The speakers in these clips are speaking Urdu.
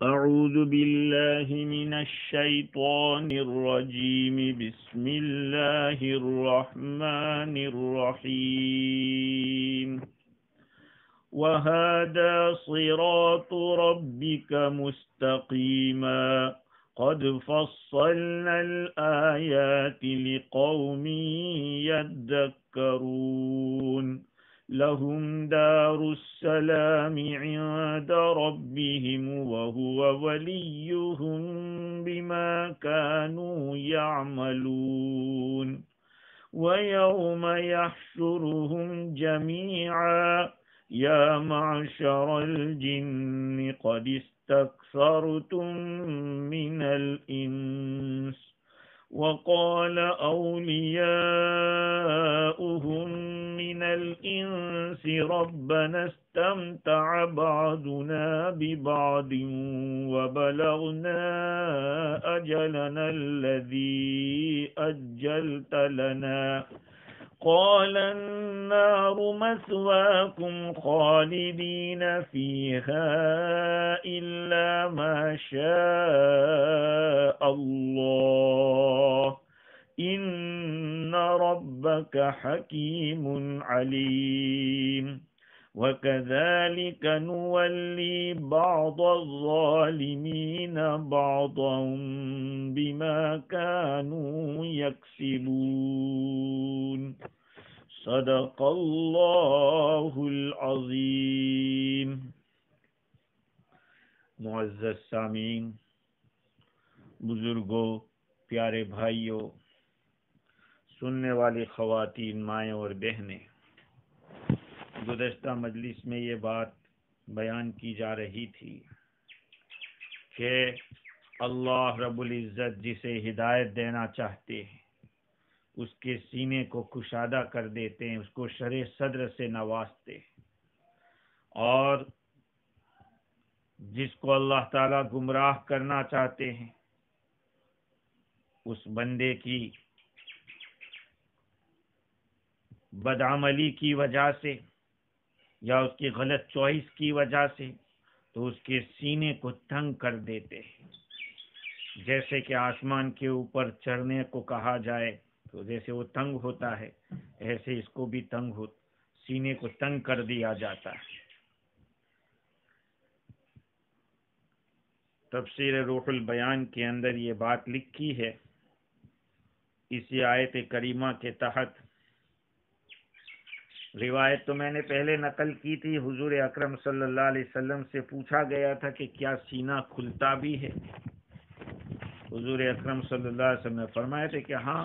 أعوذ بالله من الشيطان الرجيم بسم الله الرحمن الرحيم وهذا صراط ربك مستقيما قد فصلنا الآيات لقوم يذكرون لهم دار السلام عند ربهم وهو وليهم بما كانوا يعملون ويوم يحشرهم جميعا يا معشر الجن قد استكثرتم من الإنس وقال أولياؤهم من الإنس ربنا استمتع بعضنا ببعض وبلغنا أجلنا الذي أجلت لنا قال النار مثواكم خالدين فيها إلا ما شاء الله إن ربك حكيم عليم وكذلك نولي بعض الظالمين بعضا بما كانوا يكسبون صدق اللہ العظیم۔ معزز سامعین، بزرگوں، پیارے بھائیوں، سننے والی خواتین، مائیں اور بہنیں، گزشتہ مجلس میں یہ بات بیان کی جا رہی تھی کہ اللہ رب العزت جسے ہدایت دینا چاہتے ہیں اس کے سینے کو کشادہ کر دیتے ہیں، اس کو شرح صدر سے نوازتے ہیں، اور جس کو اللہ تعالیٰ گمراہ کرنا چاہتے ہیں اس بندے کی بدعملی کی وجہ سے یا اس کی غلط چوائس کی وجہ سے تو اس کے سینے کو تنگ کر دیتے ہیں، جیسے کہ آسمان کے اوپر چڑھنے کو کہا جائے تو جیسے وہ تنگ ہوتا ہے ایسے اس کو بھی سینے کو تنگ کر دیا جاتا ہے۔ تفسیر روح البیان کے اندر یہ بات لکھی ہے، اسی آیت کریمہ کے تحت روایت تو میں نے پہلے نقل کی تھی، حضور اکرم صلی اللہ علیہ وسلم سے پوچھا گیا تھا کہ کیا سینہ کھلتا بھی ہے؟ حضور اکرم صلی اللہ علیہ وسلم نے فرمایا تھا کہ ہاں،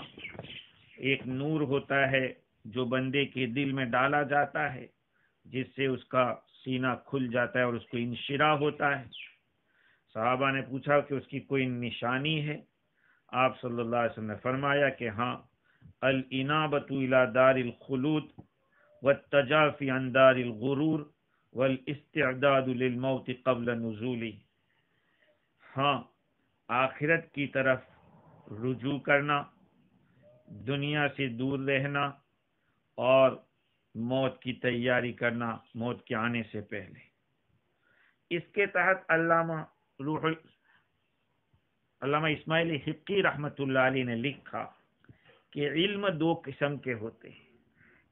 ایک نور ہوتا ہے جو بندے کے دل میں ڈالا جاتا ہے جس سے اس کا سینہ کھل جاتا ہے اور اس کو انشراح ہوتا ہے۔ صحابہ نے پوچھا کہ اس کی کوئی نشانی ہے؟ آپ صلی اللہ علیہ وسلم نے فرمایا کہ ہاں، الانابۃ الی دار الخلود والتجافی عن دار الغرور والاستعداد للموت قبل نزولی، ہاں، آخرت کی طرف رجوع کرنا، دنیا سے دور رہنا اور موت کی تیاری کرنا موت کے آنے سے پہلے۔ اس کے تحت علامہ اسماعیل حقی رحمۃ اللہ علیہ نے لکھا کہ علم دو قسم کے ہوتے ہیں،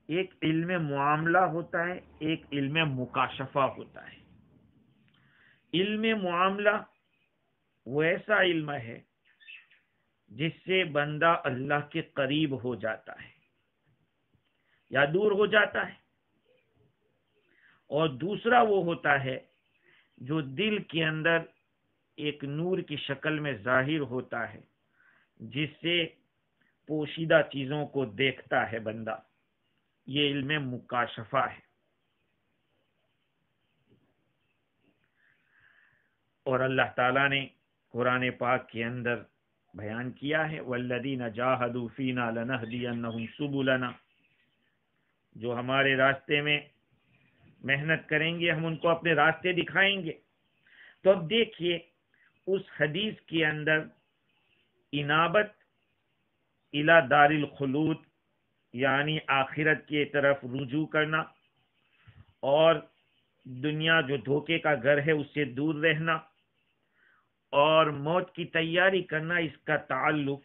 ایک علم معاملہ ہوتا ہے، ایک علم مکاشفہ ہوتا ہے۔ علم معاملہ وہ ایسا علم ہے جس سے بندہ اللہ کے قریب ہو جاتا ہے یا دور ہو جاتا ہے، اور دوسرا وہ ہوتا ہے جو دل کے اندر ایک نور کی شکل میں ظاہر ہوتا ہے جس سے پوشیدہ چیزوں کو دیکھتا ہے بندہ، یہ علم مکاشفہ ہے۔ اور اللہ تعالیٰ نے قرآن پاک کے اندر بیان کیا ہے والذین جاہدوا فینا لنہدینہم سبلنا، جو ہمارے راستے میں محنت کریں گے ہم ان کو اپنے راستے دکھائیں گے۔ تو اب دیکھیے اس حدیث کے اندر انابت الی دار الخلود یعنی آخرت کی طرف رجوع کرنا اور دنیا جو دھوکے کا گھر ہے اس سے دور رہنا، اور موت کی تیاری کرنا، اس کا تعلق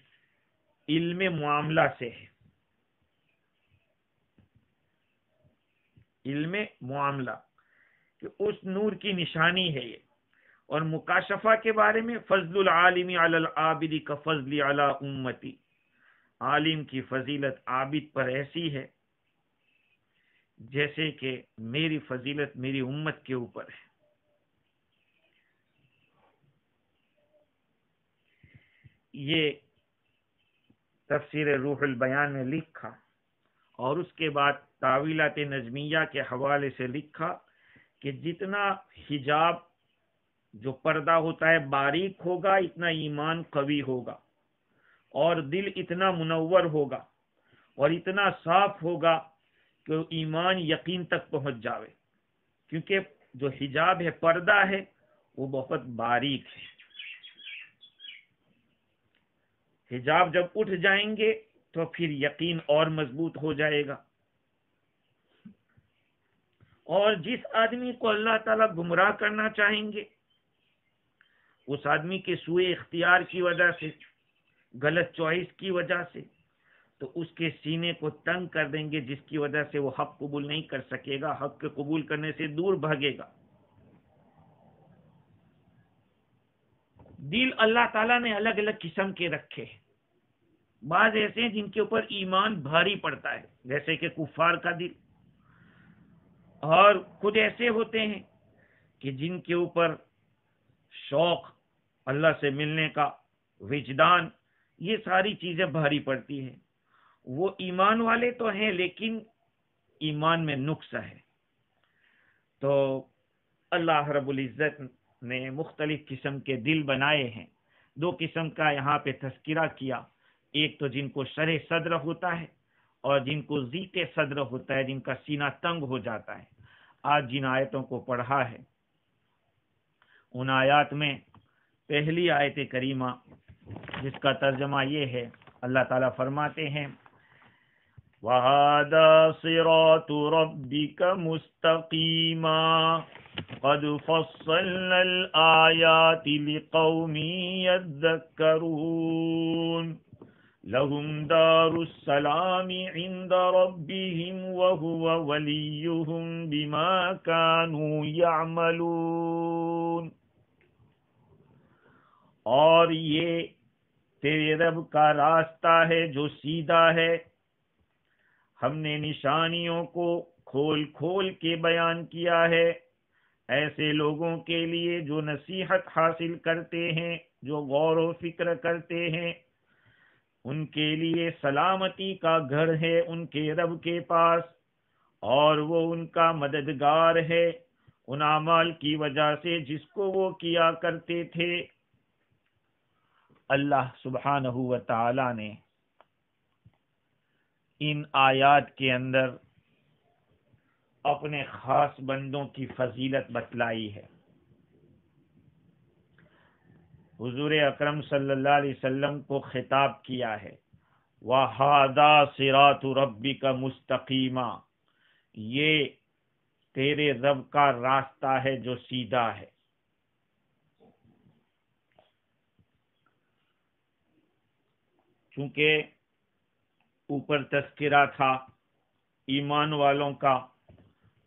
علم معاملہ سے ہے۔ علم معاملہ کہ اس نور کی نشانی ہے یہ۔ اور مکاشفہ کے بارے میں فضل العالم علی العابد کا فضل علی امتی، عالم کی فضیلت عابد پر ایسی ہے جیسے کہ میری فضیلت میری امت کے اوپر ہے۔ یہ تفسیر روح البیان میں لکھا، اور اس کے بعد تاویلات نجمیہ کے حوالے سے لکھا کہ جتنا حجاب جو پردہ ہوتا ہے باریک ہوگا، اتنا ایمان قوی ہوگا، اور دل اتنا منور ہوگا اور اتنا صاف ہوگا کہ ایمان یقین تک پہنچ جاوے، کیونکہ جو حجاب ہے، پردہ ہے، وہ بہت باریک ہے۔ حجاب جب اٹھ جائیں گے تو پھر یقین اور مضبوط ہو جائے گا۔ اور جس آدمی کو اللہ تعالیٰ گمراہ کرنا چاہیں گے، اس آدمی کے سوء اختیار کی وجہ سے، غلط چوائس کی وجہ سے، تو اس کے سینے کو تنگ کر دیں گے، جس کی وجہ سے وہ حق قبول نہیں کر سکے گا، حق کے قبول کرنے سے دور بھاگے گا۔ دل اللہ تعالیٰ نے الگ الگ قسم کے رکھے ہیں۔ بعض ایسے ہیں جن کے اوپر ایمان بھاری پڑتا ہے، جیسے کہ کفار کا دل، اور خود ایسے ہوتے ہیں کہ جن کے اوپر شوق اللہ سے ملنے کا، وجدان، یہ ساری چیزیں بھاری پڑتی ہیں۔ وہ ایمان والے تو ہیں لیکن ایمان میں نقص ہے۔ تو اللہ رب العزت نے مختلف قسم کے دل بنائے ہیں۔ دو قسم کا یہاں پہ تذکرہ کیا، ایک تو جن کو شرح صدر ہوتا ہے، اور جن کو ضیق صدر ہوتا ہے، جن کا سینہ تنگ ہو جاتا ہے۔ آج جن آیتوں کو پڑھا ہے، ان آیات میں پہلی آیت کریمہ جس کا ترجمہ یہ ہے، اللہ تعالیٰ فرماتے ہیں وَهَذَا صِرَاطُ رَبِّكَ مُسْتَقِيمًا قَدْ فَصَّلْنَا الْآيَاتِ لِقَوْمٍ يَذَّكَّرُونَ لَهُمْ دَارُ السَّلَامِ عِنْدَ رَبِّهِمْ وَهُوَ وَلِيُّهُمْ بِمَا كَانُوا يَعْمَلُونَ۔ اور یہ تیرے رب کا راستہ ہے جو سیدھا ہے، ہم نے نشانیوں کو کھول کھول کے بیان کیا ہے ایسے لوگوں کے لیے جو نصیحت حاصل کرتے ہیں، جو غور و فکر کرتے ہیں۔ ان کے لیے سلامتی کا گھر ہے ان کے رب کے پاس، اور وہ ان کا مددگار ہے ان اعمال کی وجہ سے جس کو وہ کیا کرتے تھے۔ اللہ سبحانہ و تعالی نے ان آیات کے اندر اپنے خاص بندوں کی فضیلت بتلائی ہے۔ حضور اکرم صلی اللہ علیہ وسلم کو خطاب کیا ہے، وَهَذَا صِرَاطُ رَبِّكَ مُسْتَقِيمًا، یہ تیرے رب کا راستہ ہے جو سیدھا ہے۔ چونکہ اوپر تذکرہ تھا ایمان والوں کا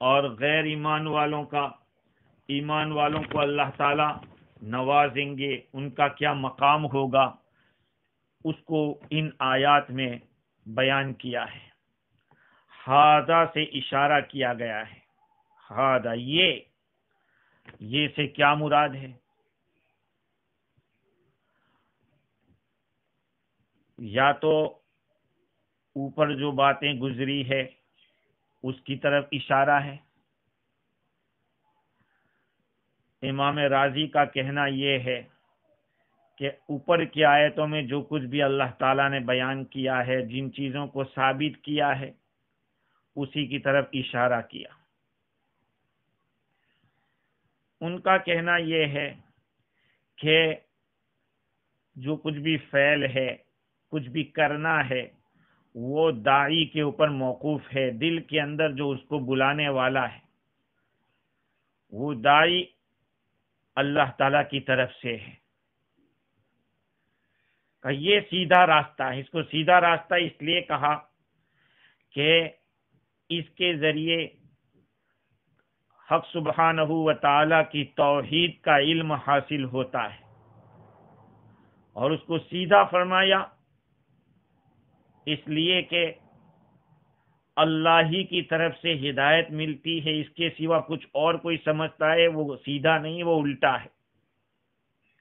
اور غیر ایمان والوں کا، ایمان والوں کو اللہ تعالی نوازیں گے، ان کا کیا مقام ہوگا، اس کو ان آیات میں بیان کیا ہے۔ ہاذا سے اشارہ کیا گیا ہے، ہاذا یہ سے کیا مراد ہے؟ یا تو اوپر جو باتیں گزری ہے اس کی طرف اشارہ ہے۔ امام راضی کا کہنا یہ ہے کہ اوپر کی آیتوں میں جو کچھ بھی اللہ تعالیٰ نے بیان کیا ہے، جن چیزوں کو ثابت کیا ہے، اسی کی طرف اشارہ کیا۔ ان کا کہنا یہ ہے کہ جو کچھ بھی فعل ہے، کچھ بھی کرنا ہے، وہ داعی کے اوپر موقوف ہے، دل کے اندر جو اس کو بلانے والا ہے۔ وہ داعی اللہ تعالیٰ کی طرف سے ہے کہ یہ سیدھا راستہ ہے۔ اس کو سیدھا راستہ اس لیے کہا کہ اس کے ذریعے حق سبحانہ و تعالیٰ کی توحید کا علم حاصل ہوتا ہے، اور اس کو سیدھا فرمایا اس لیے کہ اللہ ہی کی طرف سے ہدایت ملتی ہے، اس کے سوا کچھ اور کوئی سمجھتا ہے وہ سیدھا نہیں، وہ الٹا ہے۔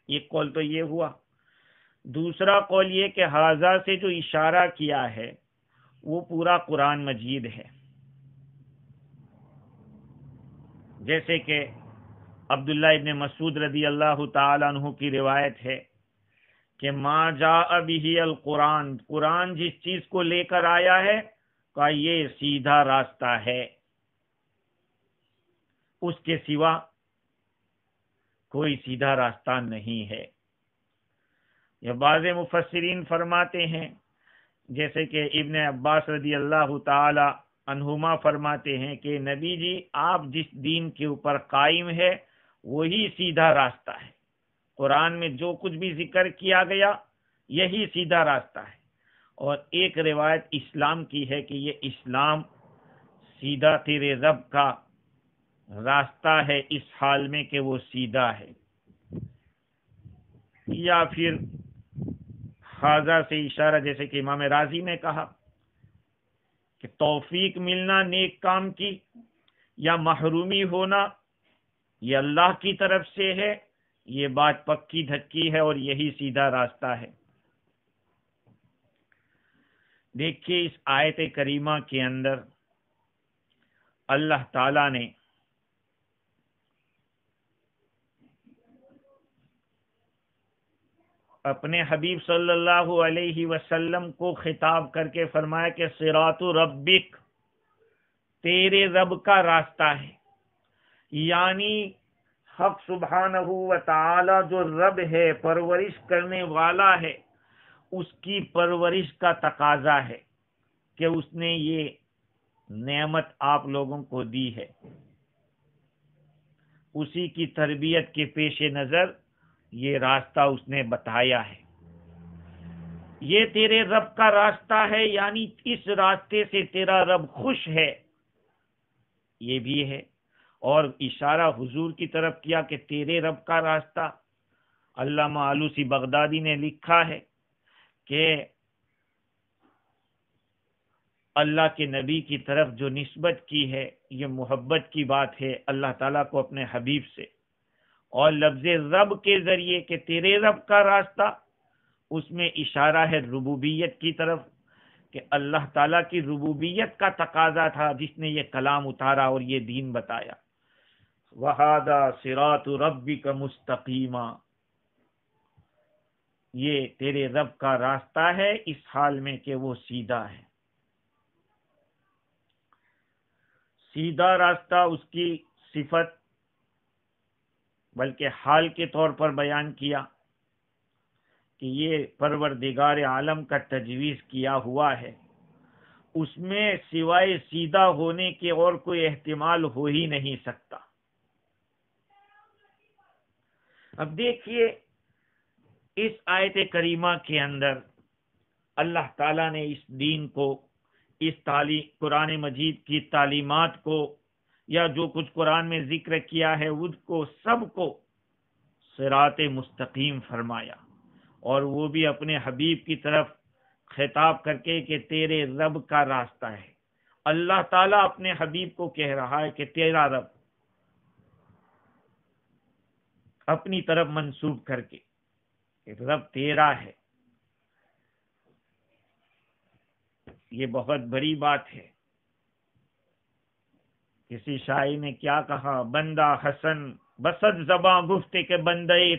ایک قول تو یہ ہوا۔ دوسرا قول یہ کہ ھذا سے جو اشارہ کیا ہے وہ پورا قرآن مجید ہے، جیسے کہ عبداللہ ابن مسعود رضی اللہ تعالی عنہ کی روایت ہے کہ ما جاء به القرآن، قرآن جس چیز کو لے کر آیا ہے کہ یہ سیدھا راستہ ہے، اس کے سوا کوئی سیدھا راستہ نہیں ہے۔ یہ بعض مفسرین فرماتے ہیں، جیسے کہ ابن عباس رضی اللہ تعالی عنہما فرماتے ہیں کہ نبی جی آپ جس دین کے اوپر قائم ہے وہی سیدھا راستہ ہے، قرآن میں جو کچھ بھی ذکر کیا گیا یہی سیدھا راستہ ہے۔ اور ایک روایت اسلام کی ہے کہ یہ اسلام سیدھا تیرے رب کا راستہ ہے اس حال میں کہ وہ سیدھا ہے، یا پھر ھذا سے اشارہ جیسے کہ امام راضی نے کہا کہ توفیق ملنا نیک کام کی یا محرومی ہونا یہ اللہ کی طرف سے ہے، یہ بات پکی دھکی ہے اور یہی سیدھا راستہ ہے۔ دیکھیے اس آیت کریمہ کے اندر اللہ تعالی نے اپنے حبیب صلی اللہ علیہ وسلم کو خطاب کر کے فرمایا کہ صراط ربک، تیرے رب کا راستہ ہے، یعنی حق سبحانہ و تعالی جو رب ہے، پرورش کرنے والا ہے، اس کی پرورش کا تقاضا ہے کہ اس نے یہ نعمت آپ لوگوں کو دی ہے، اسی کی تربیت کے پیش نظر یہ راستہ اس نے بتایا ہے۔ یہ تیرے رب کا راستہ ہے، یعنی اس راستے سے تیرا رب خوش ہے، یہ بھی ہے۔ اور اشارہ حضور کی طرف کیا کہ تیرے رب کا راستہ۔ علامہ آلوسی بغدادی نے لکھا ہے کہ اللہ کے نبی کی طرف جو نسبت کی ہے یہ محبت کی بات ہے اللہ تعالیٰ کو اپنے حبیب سے، اور لفظ رب کے ذریعے کہ تیرے رب کا راستہ، اس میں اشارہ ہے ربوبیت کی طرف کہ اللہ تعالیٰ کی ربوبیت کا تقاضا تھا جس نے یہ کلام اتارا اور یہ دین بتایا۔ وَهَذَا صِرَاطُ رَبِّكَ مُسْتَقِيمًا، یہ تیرے رب کا راستہ ہے اس حال میں کہ وہ سیدھا ہے۔ سیدھا راستہ اس کی صفت بلکہ حال کے طور پر بیان کیا کہ یہ پروردگار عالم کا تجویز کیا ہوا ہے، اس میں سوائے سیدھا ہونے کے اور کوئی احتمال ہو ہی نہیں سکتا۔ اب دیکھیے اس آیت کریمہ کے اندر اللہ تعالیٰ نے اس دین کو، اس قرآن مجید کی تعلیمات کو، یا جو کچھ قرآن میں ذکر کیا ہے اس کو سب کو صراط مستقیم فرمایا، اور وہ بھی اپنے حبیب کی طرف خطاب کر کے کہ تیرے رب کا راستہ ہے۔ اللہ تعالیٰ اپنے حبیب کو کہہ رہا ہے کہ تیرا رب، اپنی طرف منسوب کر کے کہ رب تیرا ہے۔ یہ بہت بڑی بات ہے۔ کسی شاعر نے کیا کہا، بندہ حسن بسد زباں گفتے کہ بندے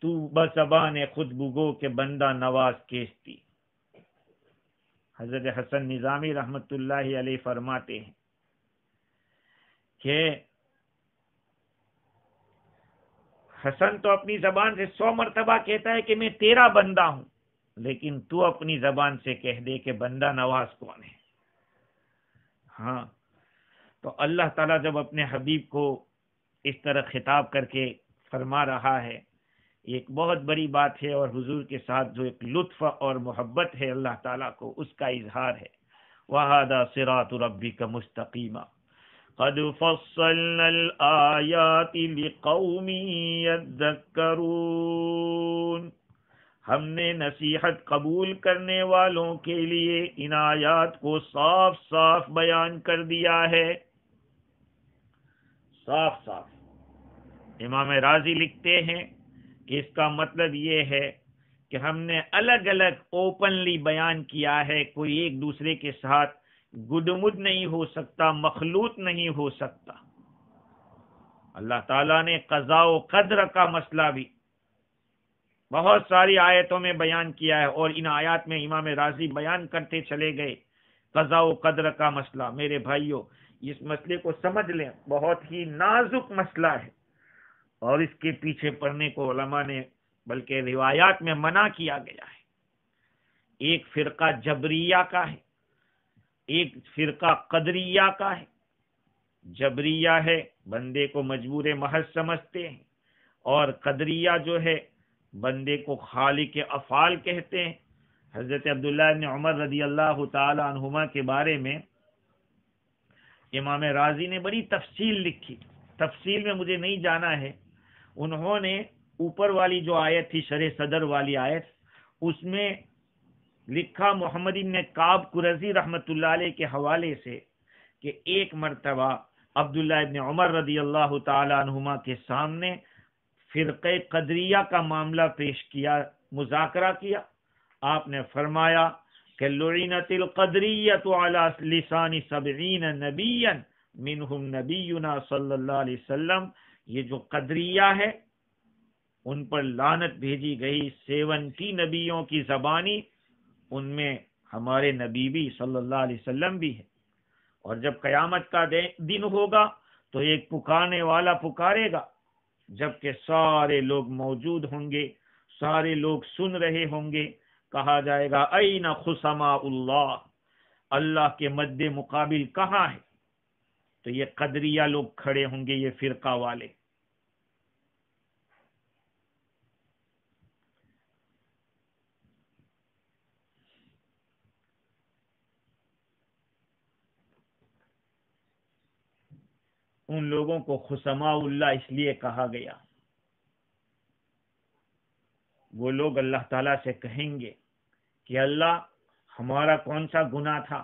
تو بزبان خود بگو کہ بندہ نواز کیستی۔ حضرت حسن نظامی رحمت اللہ علیہ فرماتے ہیں کہ حسن تو اپنی زبان سے 100 مرتبہ کہتا ہے کہ میں تیرا بندہ ہوں، لیکن تو اپنی زبان سے کہہ دے کہ بندہ نواز کون ہے۔ ہاں، تو اللہ تعالیٰ جب اپنے حبیب کو اس طرح خطاب کر کے فرما رہا ہے، ایک بہت بڑی بات ہے، اور حضور کے ساتھ جو ایک لطف اور محبت ہے اللہ تعالیٰ کو، اس کا اظہار ہے۔ وَهَذَا صِرَاطُ رَبِّكَ مُسْتَقِيمًا قَدْ فَصَّلْنَا الْآيَاتِ لِقَوْمٍ يَذَّكَّرُونَ، ہم نے نصیحت قبول کرنے والوں کے لیے ان آیات کو صاف صاف بیان کر دیا ہے، صاف صاف۔ امام رازی لکھتے ہیں کہ اس کا مطلب یہ ہے کہ ہم نے الگ الگ اوپنلی بیان کیا ہے، کوئی ایک دوسرے کے ساتھ گڈمد نہیں ہو سکتا، مخلوط نہیں ہو سکتا۔ اللہ تعالیٰ نے قضاء و قدر کا مسئلہ بھی بہت ساری آیتوں میں بیان کیا ہے، اور ان آیات میں امام رازی بیان کرتے چلے گئے قضاء و قدر کا مسئلہ۔ میرے بھائیوں، اس مسئلے کو سمجھ لیں، بہت ہی نازک مسئلہ ہے، اور اس کے پیچھے پڑنے کو علماء نے بلکہ روایات میں منع کیا گیا ہے۔ ایک فرقہ جبریہ کا ہے، ایک فرقہ قدریہ کا ہے۔ جبریہ ہے، بندے کو مجبور محض سمجھتے ہیں، اور قدریہ جو ہے بندے کو خالق افعال کہتے ہیں۔ حضرت عبداللہ بن عمر رضی اللہ تعالی عنہما کے بارے میں امام رازی نے بڑی تفصیل لکھی، تفصیل میں مجھے نہیں جانا ہے۔ انہوں نے اوپر والی جو آیت تھی، شرح صدر والی آیت، اس میں لکھا محمد بن کعب قرظی رحمۃ اللہ علیہ کے حوالے سے کہ ایک مرتبہ عبداللہ ابن عمر رضی اللہ تعالی عنہما کے سامنے فرقہ قدریہ کا معاملہ پیش کیا، مذاکرہ کیا۔ آپ نے فرمایا کہ لعنت القدریۃ علی لسان 70 نبیا منہم نبینا صلی اللہ علیہ وسلم، یہ جو قدریہ ہے ان پر لعنت بھیجی گئی 70 نبیوں کی زبانی، ان میں ہمارے نبی بھی صلی اللہ علیہ وسلم بھی ہے۔ اور جب قیامت کا دن ہوگا تو ایک پکارنے والا پکارے گا، جبکہ سارے لوگ موجود ہوں گے، سارے لوگ سن رہے ہوں گے، کہا جائے گا این خصماء اللہ، اللہ کے مد مقابل کہاں ہے؟ تو یہ قدریہ لوگ کھڑے ہوں گے، یہ فرقہ والے۔ ان لوگوں کو خصماء اللہ اس لیے کہا گیا، وہ لوگ اللہ تعالیٰ سے کہیں گے کہ اللہ، ہمارا کون سا گناہ تھا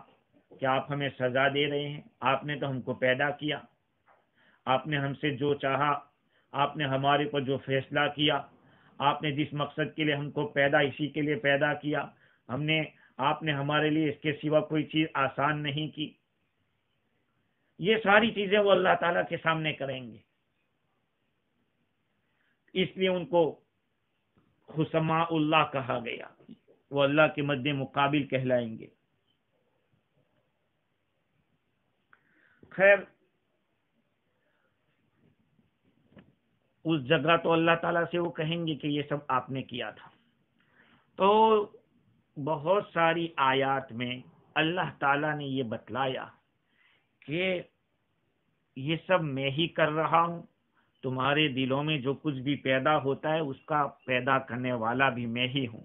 کہ آپ ہمیں سزا دے رہے ہیں؟ آپ نے تو ہم کو پیدا کیا، آپ نے ہم سے جو چاہا، آپ نے ہمارے پر جو فیصلہ کیا، آپ نے جس مقصد کے لیے ہم کو پیدا، اسی کے لیے پیدا کیا، آپ نے ہمارے لیے اس کے سوا کوئی چیز آسان نہیں کی۔ یہ ساری چیزیں وہ اللہ تعالیٰ کے سامنے کریں گے، اس لیے ان کو خصماء اللہ کہا گیا، وہ اللہ کے مد مقابل کہلائیں گے۔ خیر، اس جگہ تو اللہ تعالیٰ سے وہ کہیں گے کہ یہ سب آپ نے کیا تھا۔ تو بہت ساری آیات میں اللہ تعالیٰ نے یہ بتلایا کہ یہ سب میں ہی کر رہا ہوں، تمہارے دلوں میں جو کچھ بھی پیدا ہوتا ہے اس کا پیدا کرنے والا بھی میں ہی ہوں۔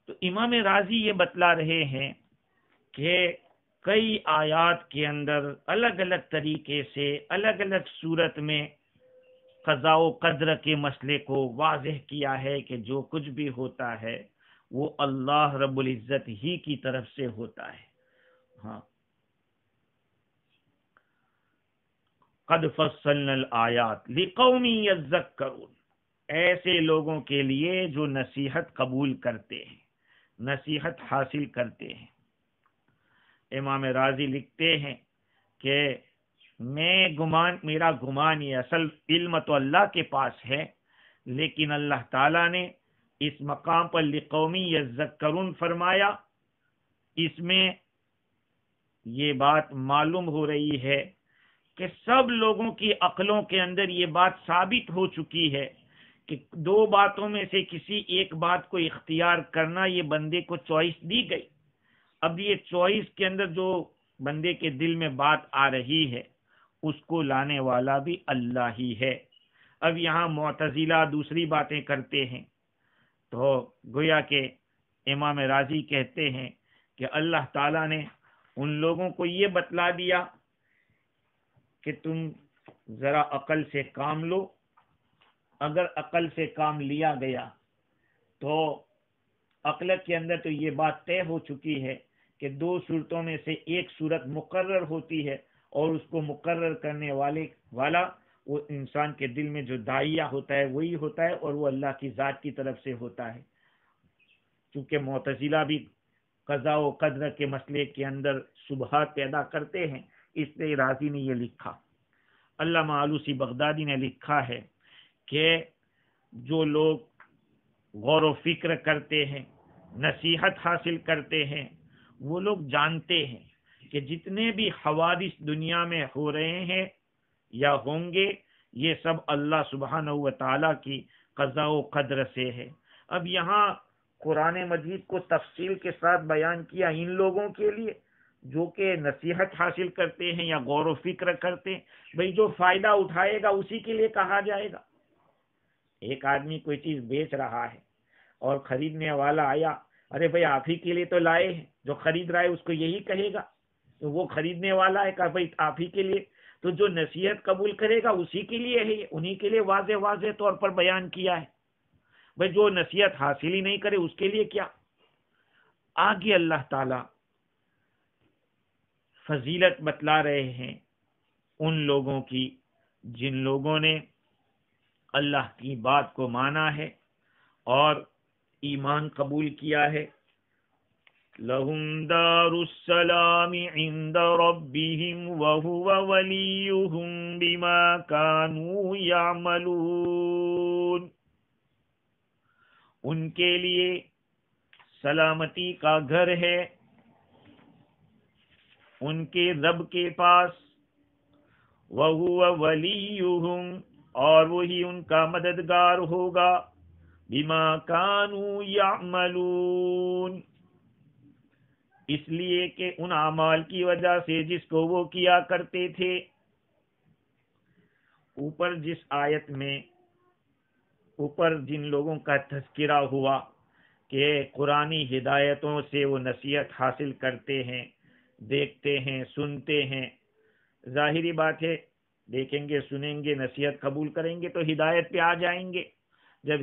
تو امام رازی یہ بتلا رہے ہیں کہ کئی آیات کے اندر الگ الگ طریقے سے الگ الگ صورت میں قضاء و قدر کے مسئلے کو واضح کیا ہے کہ جو کچھ بھی ہوتا ہے وہ اللہ رب العزت ہی کی طرف سے ہوتا ہے۔ ہاں، قد فصلنا الآیات لقوم یذکرون، ایسے لوگوں کے لیے جو نصیحت قبول کرتے ہیں، نصیحت حاصل کرتے ہیں۔ امام رازی لکھتے ہیں کہ میرا گمان، یہ اصل علم تو اللہ کے پاس ہے، لیکن اللہ تعالیٰ نے اس مقام پر لقوم یذکرون فرمایا، اس میں یہ بات معلوم ہو رہی ہے کہ سب لوگوں کی عقلوں کے اندر یہ بات ثابت ہو چکی ہے کہ دو باتوں میں سے کسی ایک بات کو اختیار کرنا، یہ بندے کو چوائس دی گئی۔ اب یہ چوائس کے اندر جو بندے کے دل میں بات آ رہی ہے اس کو لانے والا بھی اللہ ہی ہے۔ اب یہاں معتزلہ دوسری باتیں کرتے ہیں، تو گویا کہ امام راضی کہتے ہیں کہ اللہ تعالیٰ نے ان لوگوں کو یہ بتلا دیا کہ تم ذرا عقل سے کام لو۔ اگر عقل سے کام لیا گیا تو عقل کے اندر تو یہ بات طے ہو چکی ہے کہ دو صورتوں میں سے ایک صورت مقرر ہوتی ہے، اور اس کو مقرر کرنے والا وہ انسان کے دل میں جو داعیہ ہوتا ہے وہی ہوتا ہے، اور وہ اللہ کی ذات کی طرف سے ہوتا ہے۔ چونکہ معتزلہ بھی قضاء و قدر کے مسئلے کے اندر شبہات پیدا کرتے ہیں، اس لیے راضی نے یہ لکھا۔ علامہ آلوسی بغدادی نے لکھا ہے کہ جو لوگ غور و فکر کرتے ہیں، نصیحت حاصل کرتے ہیں، وہ لوگ جانتے ہیں کہ جتنے بھی حوادث دنیا میں ہو رہے ہیں یا ہوں گے، یہ سب اللہ سبحانہ و تعالیٰ کی قضاء و قدر سے ہے۔ اب یہاں قرآن مجید کو تفصیل کے ساتھ بیان کیا ان لوگوں کے لیے جو کہ نصیحت حاصل کرتے ہیں یا غور و فکر کرتے ہیں۔ بھئی جو فائدہ اٹھائے گا اسی کے لیے کہا جائے گا۔ ایک آدمی کوئی چیز بیچ رہا ہے اور خریدنے والا آیا، ارے بھئی آپ ہی کے لیے تو لائے ہیں، جو خرید رہا ہے اس کو یہی کہے گا، تو وہ خریدنے والا ہے کہا بھئی آپ ہی کے لیے، تو جو نصیحت قبول کرے گا اسی کے لیے ہے، انہی کے لیے واضح طور پر بیان کیا ہے۔ بھئی جو نصیحت حاصل ہی نہیں کرے اس کے لیے کیا؟ آگے اللہ تعالی فضیلت بتلا رہے ہیں ان لوگوں کی جن لوگوں نے اللہ کی بات کو مانا ہے اور ایمان قبول کیا ہے۔ لَهُمْ دَارُ السَّلَامِ عِنْدَ رَبِّهِمْ وَهُوَ وَلِيُّهُمْ بِمَا كَانُوا يَعْمَلُونَ۔ ان کے لیے سلامتی کا گھر ہے ان کے رب کے پاس، وَهُوَ وَلِيُّهُمْ، اور وہی ان کا مددگار ہوگا، بِمَا كَانُوا يَعْمَلُونَ، اس لیے کہ ان اعمال کی وجہ سے جس کو وہ کیا کرتے تھے۔ اوپر جس آیت میں اوپر جن لوگوں کا تذکرہ ہوا کہ قرآنی ہدایتوں سے وہ نصیحت حاصل کرتے ہیں، دیکھتے ہیں، سنتے ہیں، ظاہری بات ہے دیکھیں گے، سنیں گے، نصیحت قبول کریں گے تو ہدایت پہ آ جائیں گے۔ جب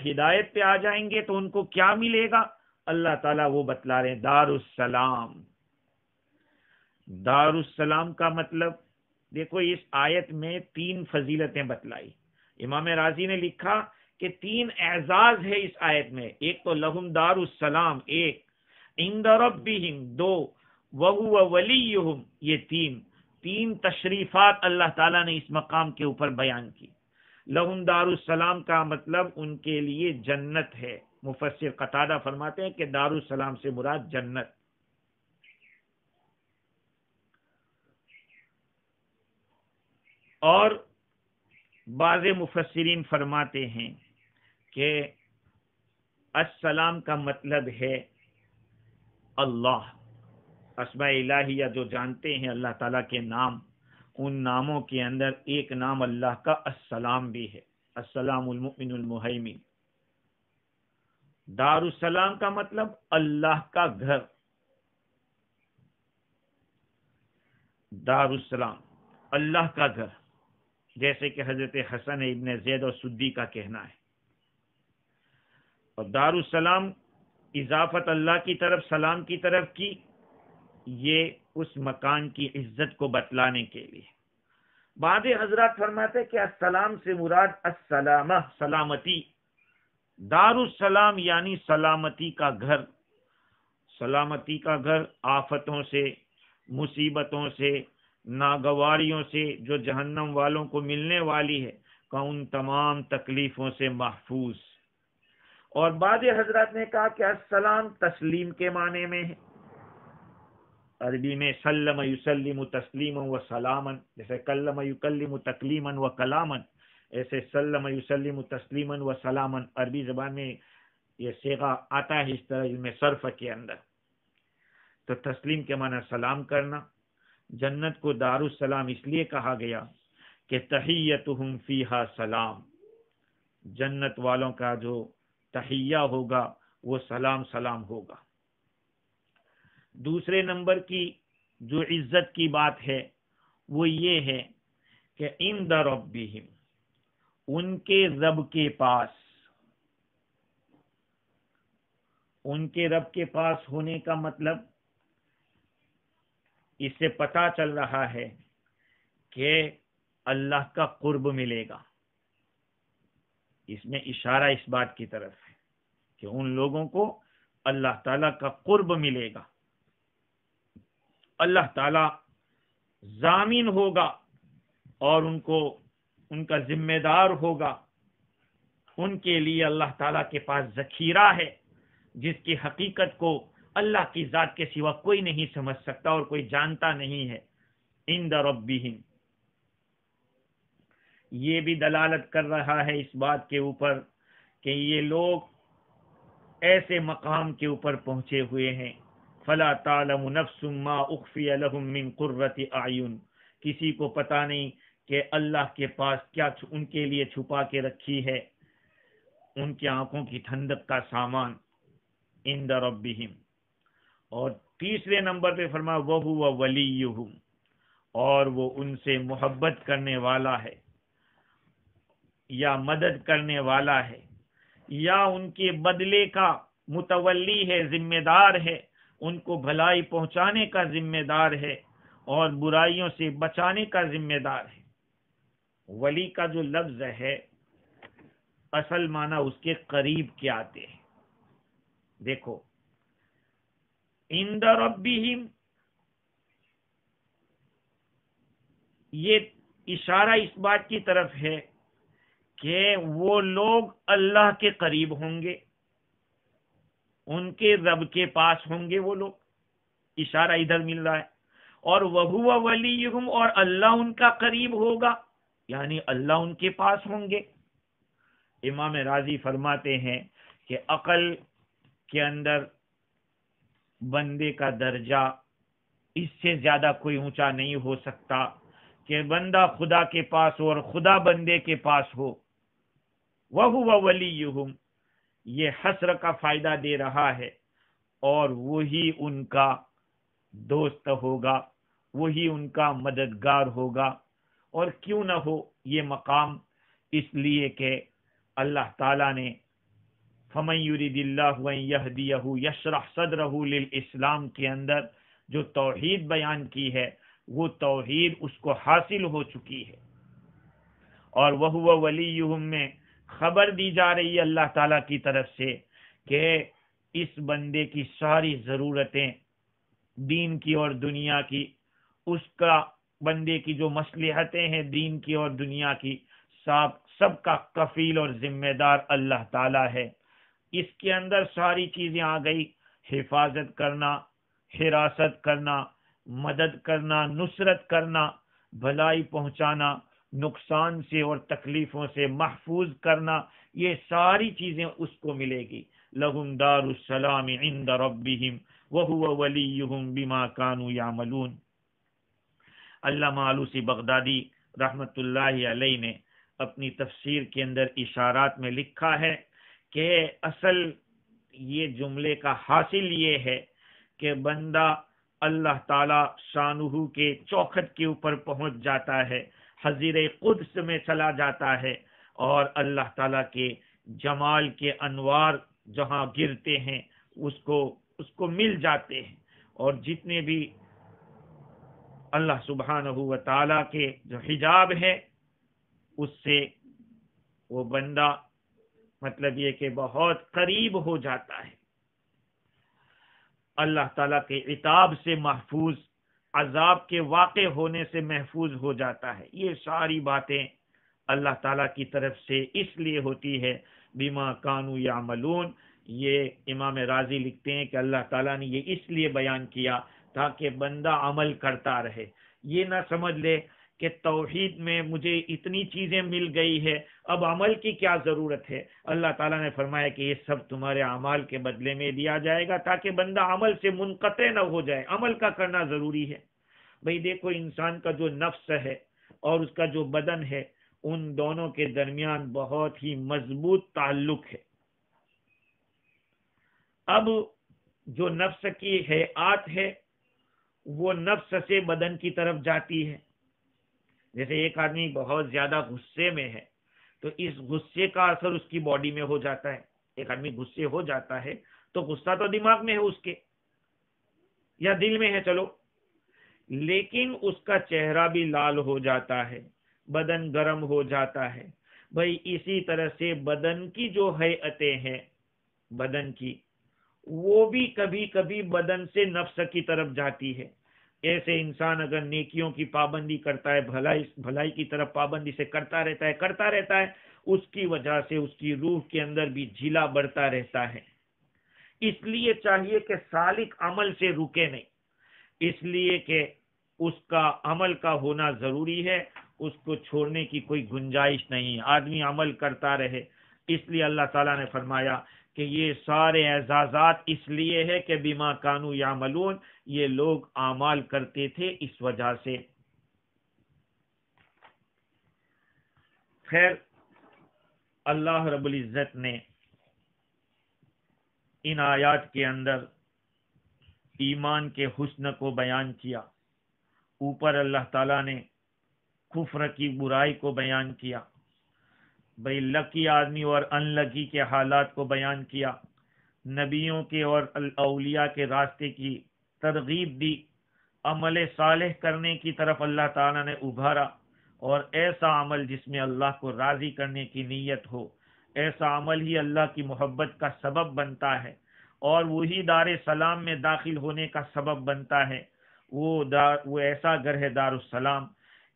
ہدایت پہ آ جائیں گے تو ان کو کیا ملے گا؟ اللہ تعالیٰ وہ بتلا رہے ہیں، دار السلام۔ دار السلام کا مطلب دیکھو، اس آیت میں 3 فضیلتیں بتلائی۔ امام راضی نے لکھا کہ 3 اعزاز ہے اس آیت میں۔ ایک تو لہم دار السلام، ایک عند ربہم، 2 وہو ولیہم، یہ 3 تشریفات اللہ تعالیٰ نے اس مقام کے اوپر بیان کی۔ لہم دار السلام کا مطلب ان کے لیے جنت ہے۔ مفسر قتادہ فرماتے ہیں کہ دار السلام سے مراد جنت۔ اور بعض مفسرین فرماتے ہیں کہ السلام کا مطلب ہے اللہ۔ اسماء الہیہ جو جانتے ہیں اللہ تعالیٰ کے نام، ان ناموں کے اندر ایک نام اللہ کا السلام بھی ہے، السلام المؤمن المہیمن۔ دار السلام کا مطلب اللہ کا گھر۔ دار السلام اللہ کا گھر، جیسے کہ حضرت حسن ابن زید اور سدی کا کہنا ہے۔ اور دار السلام اضافت اللہ کی طرف، سلام کی طرف کی، یہ اس مکان کی عزت کو بتلانے کے لیے۔ بعض حضرات فرماتے کہ السلام سے مراد السلامہ، سلامتی۔ دار السلام یعنی سلامتی کا گھر۔ سلامتی کا گھر آفتوں سے، مصیبتوں سے، ناگواریوں سے جو جہنم والوں کو ملنے والی ہے، کہ ان تمام تکلیفوں سے محفوظ۔ اور بعض حضرات نے کہا کہ السلام تسلیم کے معنی میں ہے۔ عربی میں سلم یسلم تسلیما و سلاما، جیسے کلم یکلم تکلیما و کلاما، ایسے سلم یسلم تسلیما و سلاما عربی زبان میں یہ صیغہ آتا ہے اس طرح، علم صرف کے اندر۔ تو تسلیم کے معنی سلام کرنا، جنت کو دار السلام اس لیے کہا گیا کہ تحیتہم فیہا سلام، جنت والوں کا جو تحیہ ہوگا وہ سلام سلام ہوگا۔ دوسرے نمبر کی جو عزت کی بات ہے وہ یہ ہے کہ عند ربہم، ان کے رب کے پاس، ان کے رب کے پاس ہونے کا مطلب اس سے پتہ چل رہا ہے کہ اللہ کا قرب ملے گا۔ اس میں اشارہ اس بات کی طرف ہے کہ ان لوگوں کو اللہ تعالیٰ کا قرب ملے گا، اللہ تعالیٰ ضامن ہوگا اور ان کو ان کا ذمہ دار ہوگا۔ ان کے لیے اللہ تعالیٰ کے پاس ذخیرہ ہے جس کی حقیقت کو اللہ کی ذات کے سوا کوئی نہیں سمجھ سکتا اور کوئی جانتا نہیں ہے۔ عند ربہم، یہ بھی دلالت کر رہا ہے اس بات کے اوپر کہ یہ لوگ ایسے مقام کے اوپر پہنچے ہوئے ہیں، فلا تعلم نفس ما اخفی لهم من قرۃ اعین، کسی کو پتہ نہیں کہ اللہ کے پاس کیا ان کے لیے چھپا کے رکھی ہے ان کی آنکھوں کی ٹھنڈک کا سامان۔ عند ربہم، اور تیسرے نمبر پہ فرمایا وَهُوَ وَلِيُّهُمْ، اور وہ ان سے محبت کرنے والا ہے یا مدد کرنے والا ہے یا ان کے بدلے کا متولی ہے، ذمہ دار ہے، ان کو بھلائی پہنچانے کا ذمہ دار ہے اور برائیوں سے بچانے کا ذمہ دار ہے۔ ولی کا جو لفظ ہے اصل معنی اس کے قریب کے آتے ہیں۔ دیکھو عند ربہم، یہ اشارہ اس بات کی طرف ہے کہ وہ لوگ اللہ کے قریب ہوں گے، ان کے رب کے پاس ہوں گے وہ لوگ، اشارہ ادھر مل رہا ہے۔ اور وَهُوَ وَلِيُّهُمْ، اور اللہ ان کا قریب ہوگا، یعنی اللہ ان کے پاس ہوں گے۔ امام راضی فرماتے ہیں کہ عقل کے اندر بندے کا درجہ اس سے زیادہ کوئی اونچا نہیں ہو سکتا کہ بندہ خدا کے پاس ہو اور خدا بندے کے پاس ہو۔ وَهُوَ وَلِيُّهُمْ، یہ حسر کا فائدہ دے رہا ہے، اور وہی ان کا دوست ہوگا، وہی ان کا مددگار ہوگا۔ اور کیوں نہ ہو یہ مقام، اس لیے کہ اللہ تعالیٰ نے فَمَن يُرِدِ اللَّهُ أَن يَهْدِيَهُ يَشْرَحْ صَدْرَهُ لِلْإِسْلَامِ کے اندر جو توحید بیان کی ہے وہ توحید اس کو حاصل ہو چکی ہے۔ اور وَهُوَ وَلِيُّهُمْ میں خبر دی جا رہی ہے اللہ تعالیٰ کی طرف سے کہ اس بندے کی ساری ضرورتیں دین کی اور دنیا کی، اس کا بندے کی جو مصلحتیں ہیں دین کی اور دنیا کی، سب کا کفیل اور ذمہ دار اللہ تعالیٰ ہے۔ اس کے اندر ساری چیزیں آ گئی، حفاظت کرنا، حراست کرنا، مدد کرنا، نصرت کرنا، بھلائی پہنچانا، نقصان سے اور تکلیفوں سے محفوظ کرنا، یہ ساری چیزیں اس کو ملے گی۔ لَهُمْ دَارُ السَّلَامِ عِنْدَ رَبِّهِمْ وَهُوَ وَلِيُّهُمْ بِمَا كَانُوا يَعْمَلُونَ۔ علامہ آلوسی بغدادی رحمت اللہ علیہ نے اپنی تفسیر کے اندر اشارات میں لکھا ہے کہ اصل یہ جملے کا حاصل یہ ہے کہ بندہ اللہ تعالی شانہ کے چوکھٹ کے اوپر پہنچ جاتا ہے، حضیر قدس میں چلا جاتا ہے، اور اللہ تعالیٰ کے جمال کے انوار جہاں گرتے ہیں اس کو مل جاتے ہیں، اور جتنے بھی اللہ سبحانہ و تعالیٰ کے جو حجاب ہے اس سے وہ بندہ مطلب یہ کہ بہت قریب ہو جاتا ہے، اللہ تعالیٰ کے عتاب سے محفوظ، عذاب کے واقع ہونے سے محفوظ ہو جاتا ہے۔ یہ ساری باتیں اللہ تعالیٰ کی طرف سے اس لیے ہوتی ہے بما کانوا یعملون۔ یہ امام راضی لکھتے ہیں کہ اللہ تعالیٰ نے یہ اس لیے بیان کیا تاکہ بندہ عمل کرتا رہے، یہ نہ سمجھ لے کہ توحید میں مجھے اتنی چیزیں مل گئی ہے اب عمل کی کیا ضرورت ہے۔ اللہ تعالیٰ نے فرمایا کہ یہ سب تمہارے اعمال کے بدلے میں دیا جائے گا تاکہ بندہ عمل سے منقطع نہ ہو جائے، عمل کا کرنا ضروری ہے۔ بھئی دیکھو انسان کا جو نفس ہے اور اس کا جو بدن ہے ان دونوں کے درمیان بہت ہی مضبوط تعلق ہے. اب جو نفس کی حیات ہے وہ نفس سے بدن کی طرف جاتی ہے. جیسے ایک آدمی بہت زیادہ غصے میں ہے تو اس غصے کا اثر اس کی باڈی میں ہو جاتا ہے. ایک آدمی غصے ہو جاتا ہے تو غصہ تو دماغ میں ہے اس کے یا دل میں ہے چلو، لیکن اس کا چہرہ بھی لال ہو جاتا ہے، بدن گرم ہو جاتا ہے. بھئی اسی طرح سے بدن کی جو حیاتیں ہیں بدن کی، وہ بھی کبھی کبھی بدن سے نفس کی طرف جاتی ہے. ایسے انسان اگر نیکیوں کی پابندی کرتا ہے، بھلائی کی طرف پابندی سے کرتا رہتا ہے، اس کی وجہ سے اس کی روح کے اندر بھی جھیلا بڑھتا رہتا ہے. اس لیے چاہیے کہ سالک عمل سے رکے نہیں، اس لیے کہ اس کا عمل کا ہونا ضروری ہے، اس کو چھوڑنے کی کوئی گنجائش نہیں. آدمی عمل کرتا رہے. اس لیے اللہ تعالیٰ نے فرمایا کہ یہ سارے اعزازات اس لیے ہے کہ بما کانوا یعملون، یہ لوگ اعمال کرتے تھے اس وجہ سے. خیر، اللہ رب العزت نے ان آیات کے اندر ایمان کے حسن کو بیان کیا. اوپر اللہ تعالیٰ نے کفر کی برائی کو بیان کیا، بھئی لکی آدمی اور ان لکی کے حالات کو بیان کیا، نبیوں کے اور اولیاء کے راستے کی ترغیب دی، عمل صالح کرنے کی طرف اللہ تعالیٰ نے ابھارا، اور ایسا عمل جس میں اللہ کو راضی کرنے کی نیت ہو، ایسا عمل ہی اللہ کی محبت کا سبب بنتا ہے اور وہی دار سلام میں داخل ہونے کا سبب بنتا ہے. وہ ایسا گھر ہے دار السلام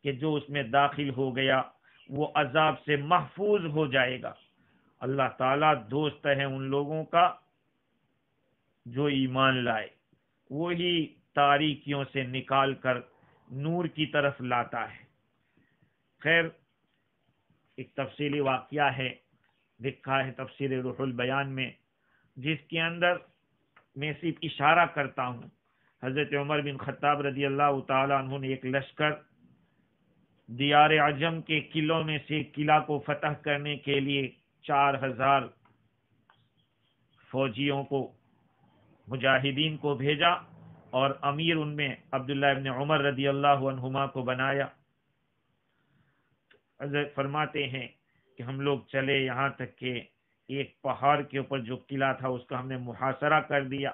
کہ جو اس میں داخل ہو گیا وہ عذاب سے محفوظ ہو جائے گا. اللہ تعالیٰ دوست ہے ان لوگوں کا جو ایمان لائے، وہی تاریکیوں سے نکال کر نور کی طرف لاتا ہے. خیر، ایک تفصیلی واقعہ ہے، لکھا ہے تفسیر روح البیان میں، جس کے اندر میں صرف اشارہ کرتا ہوں. حضرت عمر بن خطاب رضی اللہ تعالیٰ عنہ نے ایک لشکر دیار عجم کے قلعوں میں سے قلعہ کو فتح کرنے کے لیے 4000 فوجیوں کو، مجاہدین کو بھیجا، اور امیر ان میں عبداللہ ابن عمر رضی اللہ عنہما کو بنایا. حضرت فرماتے ہیں کہ ہم لوگ چلے یہاں تک کہ ایک پہاڑ کے اوپر جو قلعہ تھا اس کا ہم نے محاصرہ کر دیا.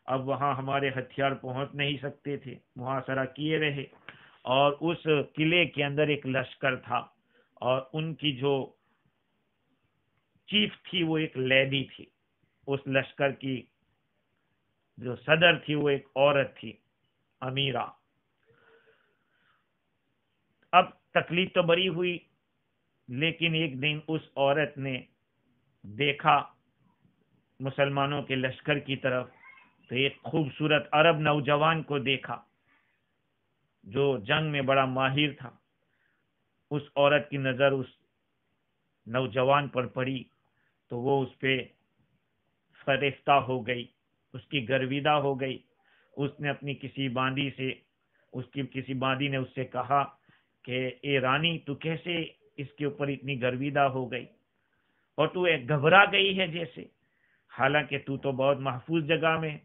اب وہاں ہمارے ہتھیار پہنچ نہیں سکتے تھے، محاصرہ کیے رہے، اور اس قلعے کے اندر ایک لشکر تھا اور ان کی جو چیف تھی وہ ایک لیڈی تھی. اس لشکر کی جو صدر تھی وہ ایک عورت تھی، امیرہ. اب تکلیف تو بڑی ہوئی، لیکن ایک دن اس عورت نے دیکھا مسلمانوں کے لشکر کی طرف تو ایک خوبصورت عرب نوجوان کو دیکھا جو جنگ میں بڑا ماہر تھا. اس عورت کی نظر اس نوجوان پر پڑی تو وہ اس پہ فریفتہ ہو گئی، اس کی گرویدہ ہو گئی. اس نے اپنی کسی باندی نے اس سے کہا کہ اے رانی، تو کیسے اس کے اوپر اتنی گرویدہ ہو گئی اور تو ایک گھبرا گئی ہے جیسے، حالانکہ تو بہت محفوظ جگہ میں.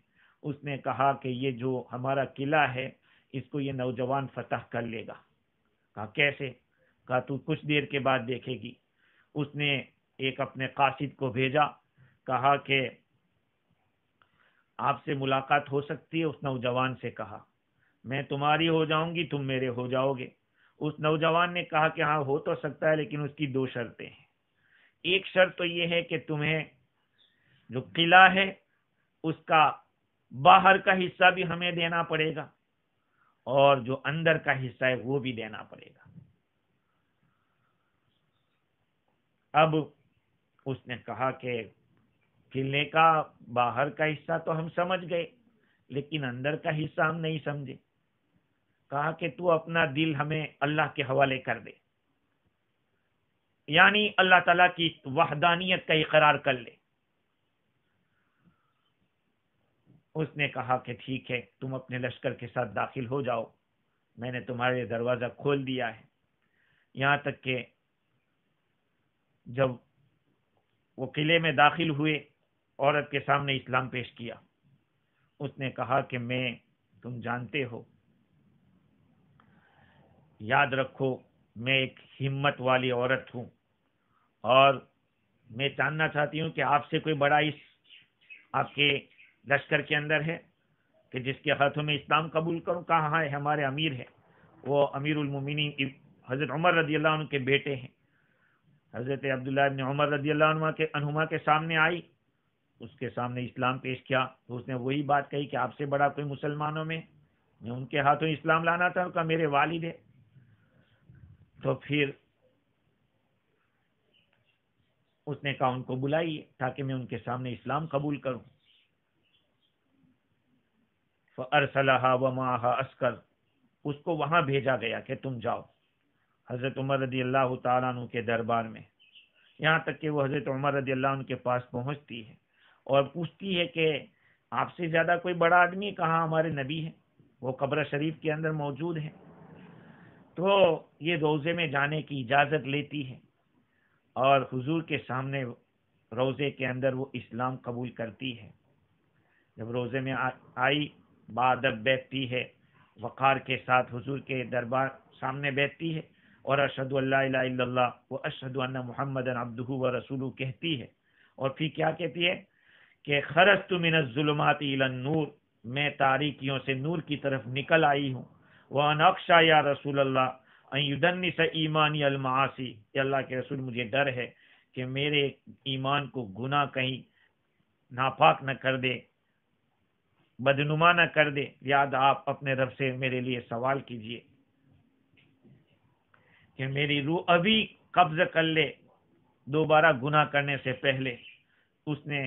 اس نے کہا کہ یہ جو ہمارا قلعہ ہے اس کو یہ نوجوان فتح کر لے گا. کہا کیسے؟ کہا تو کچھ دیر کے بعد دیکھے گی. اس نے ایک اپنے قاصد کو بھیجا، کہا کہ آپ سے ملاقات ہو سکتی ہے؟ اس نوجوان سے کہا میں تمہاری ہو جاؤں گی، تم میرے ہو جاؤ گے. اس نوجوان نے کہا کہ ہاں ہو تو سکتا ہے، لیکن اس کی 2 شرطیں ہیں. ایک شرط تو یہ ہے کہ تمہیں جو قلعہ ہے اس کا باہر کا حصہ بھی ہمیں دینا پڑے گا اور جو اندر کا حصہ ہے وہ بھی دینا پڑے گا. اب اس نے کہا کہ قلعے کا باہر کا حصہ تو ہم سمجھ گئے، لیکن اندر کا حصہ ہم نہیں سمجھے. کہا کہ تو اپنا دل ہمیں اللہ کے حوالے کر دے، یعنی اللہ تعالیٰ کی وحدانیت کا اقرار کر لے. اس نے کہا کہ ٹھیک ہے، تم اپنے لشکر کے ساتھ داخل ہو جاؤ. میں نے تمہارے لیے دروازہ کھول دیا ہے. یہاں تک کہ جب وہ قلعے میں داخل ہوئے، عورت کے سامنے اسلام پیش کیا. اس نے کہا کہ تم جانتے ہو، یاد رکھو میں ایک ہمت والی عورت ہوں، اور میں جاننا چاہتی ہوں کہ آپ سے کوئی بڑا اس آپ کے لشکر کے اندر ہے کہ جس کے ہاتھوں میں اسلام قبول کروں. کہاں ہے؟ ہمارے امیر ہے، وہ امیر المومنین حضرت عمر رضی اللہ عنہ کے بیٹے ہیں. حضرت عبداللہ ابن عمر رضی اللہ عنہما کے سامنے آئی، اس کے سامنے اسلام پیش کیا. تو اس نے وہی بات کہی کہ آپ سے بڑا کوئی مسلمانوں میں ان کے ہاتھوں اسلام لانا تھا کہ میرے والد ہے. تو پھر اس نے کہا ان کو بلائیے تاکہ میں ان کے سامنے اسلام قبول کروں. فَأَرْسَلَهَا وَمَعَهَا عَسْكَرٌ، اس کو وہاں بھیجا گیا کہ تم جاؤ حضرت عمر رضی اللہ تعالیٰ عنہ کے دربار میں. یہاں تک کہ وہ حضرت عمر رضی اللہ عنہ کے پاس پہنچتی ہے اور پوچھتی ہے کہ آپ سے زیادہ کوئی بڑا آدمی کہاں؟ ہمارے نبی ہیں، وہ قبر شریف کے اندر موجود ہیں. تو یہ روزے میں جانے کی اجازت لیتی ہے اور حضور کے سامنے روزے کے اندر وہ اسلام قبول کرتی ہے. جب روزے میں آئی، بادب بیٹھتی ہے، وقار کے ساتھ حضور کے دربار سامنے بیٹھتی ہے اور اشہد ان لا الہ الا اللہ و اشہد ان محمدا عبدہ و رسولہ کہتی ہے. اور پھر کیا کہتی ہے کہ خرجت من الظلمات الی النور، میں تاریکیوں سے نور کی طرف نکل آئی ہوں. وانا اخشی یا رسول اللہ ان یدنس ایمانی المعاصی، کہ اللہ کے رسول مجھے ڈر ہے کہ میرے ایمان کو گناہ کہیں ناپاک نہ کر دے، بدنما نہ کر دے. یاد آپ اپنے رب سے میرے لیے سوال کیجئے کہ میری روح ابھی قبض کر لے دوبارہ گناہ کرنے سے پہلے. اس نے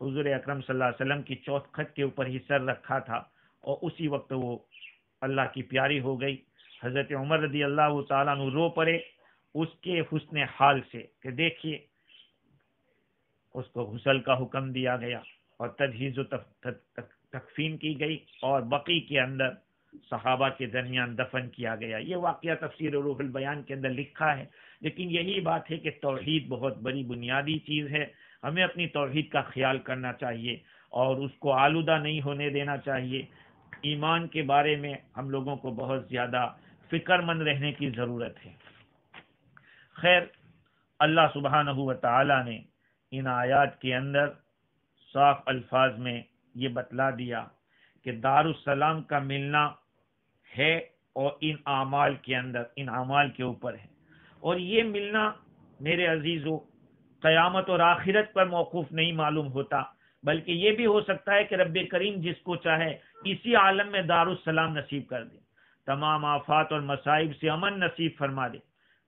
حضور اکرم صلی اللہ علیہ وسلم کی چوتھ خط کے اوپر ہی سر رکھا تھا اور اسی وقت وہ اللہ کی پیاری ہو گئی. حضرت عمر رضی اللہ تعالیٰ عنہ رو پڑے اس کے حسن حال سے کہ دیکھیے اس کو غسل کا حکم دیا گیا اور تجہیز و تکفین کی گئی اور بقیع کے اندر صحابہ کے درمیان دفن کیا گیا. یہ واقعہ تفسیر روح البیان کے اندر لکھا ہے. لیکن یہی بات ہے کہ توحید بہت بڑی بنیادی چیز ہے. ہمیں اپنی توحید کا خیال کرنا چاہیے اور اس کو آلودہ نہیں ہونے دینا چاہیے. ایمان کے بارے میں ہم لوگوں کو بہت زیادہ فکر مند رہنے کی ضرورت ہے. خیر، اللہ سبحانہ و تعالی نے ان آیات کے اندر صاف الفاظ میں یہ بتلا دیا کہ دارالسلام کا ملنا ہے اور ان اعمال کے اندر، ان اعمال کے اوپر ہے. اور یہ ملنا میرے عزیزو قیامت اور آخرت پر موقوف نہیں معلوم ہوتا، بلکہ یہ بھی ہو سکتا ہے کہ رب کریم جس کو چاہے اسی عالم میں دارالسلام نصیب کر دے، تمام آفات اور مصائب سے امن نصیب فرما دے.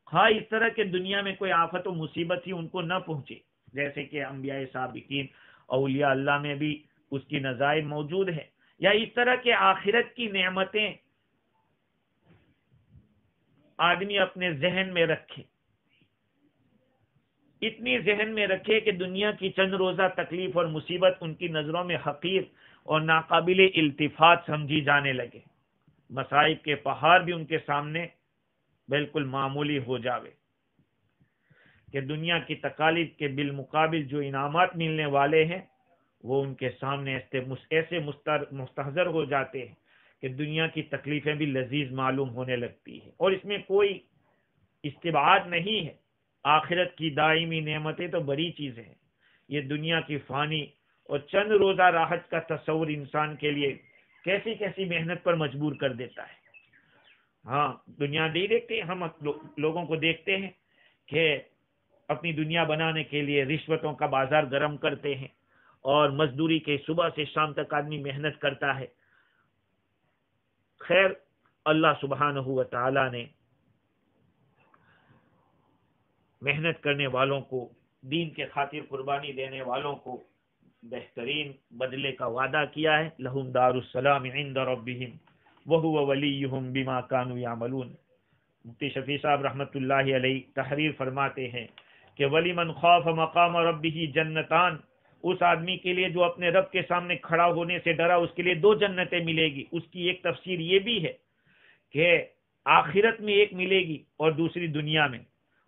ہاں، اس طرح کہ دنیا میں کوئی آفت و مصیبت ہی ان کو نہ پہنچے، جیسے کہ انبیاء سابقین اولیاء اللہ میں بھی اس کی نظائر موجود ہے. یا اس طرح کے آخرت کی نعمتیں آدمی اپنے ذہن میں رکھے، اتنی ذہن میں رکھے کہ دنیا کی چند روزہ تکلیف اور مصیبت ان کی نظروں میں حقیر اور ناقابل التفات سمجھی جانے لگے، مصائب کے پہاڑ بھی ان کے سامنے بالکل معمولی ہو جاوے، کہ دنیا کی تکالیف کے بالمقابل جو انعامات ملنے والے ہیں وہ ان کے سامنے ایسے مستحضر ہو جاتے ہیں کہ دنیا کی تکلیفیں بھی لذیذ معلوم ہونے لگتی ہے. اور اس میں کوئی استبعاد نہیں ہے، آخرت کی دائمی نعمتیں تو بڑی چیزیں ہیں. یہ دنیا کی فانی اور چند روزہ راحت کا تصور انسان کے لیے کیسی کیسی محنت پر مجبور کر دیتا ہے. ہاں، دنیا نہیں دیکھتے، ہم لوگوں کو دیکھتے ہیں کہ اپنی دنیا بنانے کے لیے رشوتوں کا بازار گرم کرتے ہیں اور مزدوری کے صبح سے شام تک آدمی محنت کرتا ہے. خیر، اللہ سبحانہ و تعالی نے محنت کرنے والوں کو، دین کے خاطر قربانی دینے والوں کو بہترین بدلے کا وعدہ کیا ہے. لہم دار السلام عند ربہم وہو ولیہم بما کانوا یعملون. مفتی شفیع صاحب رحمۃ اللہ علیہ تحریر فرماتے ہیں کہ ولیمن خاف مقام ربہ جنتان، اس آدمی کے لیے جو اپنے رب کے سامنے کھڑا ہونے سے ڈرا اس کے لیے 2 جنتیں ملے گی. اس کی ایک تفسیر یہ بھی ہے کہ آخرت میں ایک ملے گی اور دوسری دنیا میں،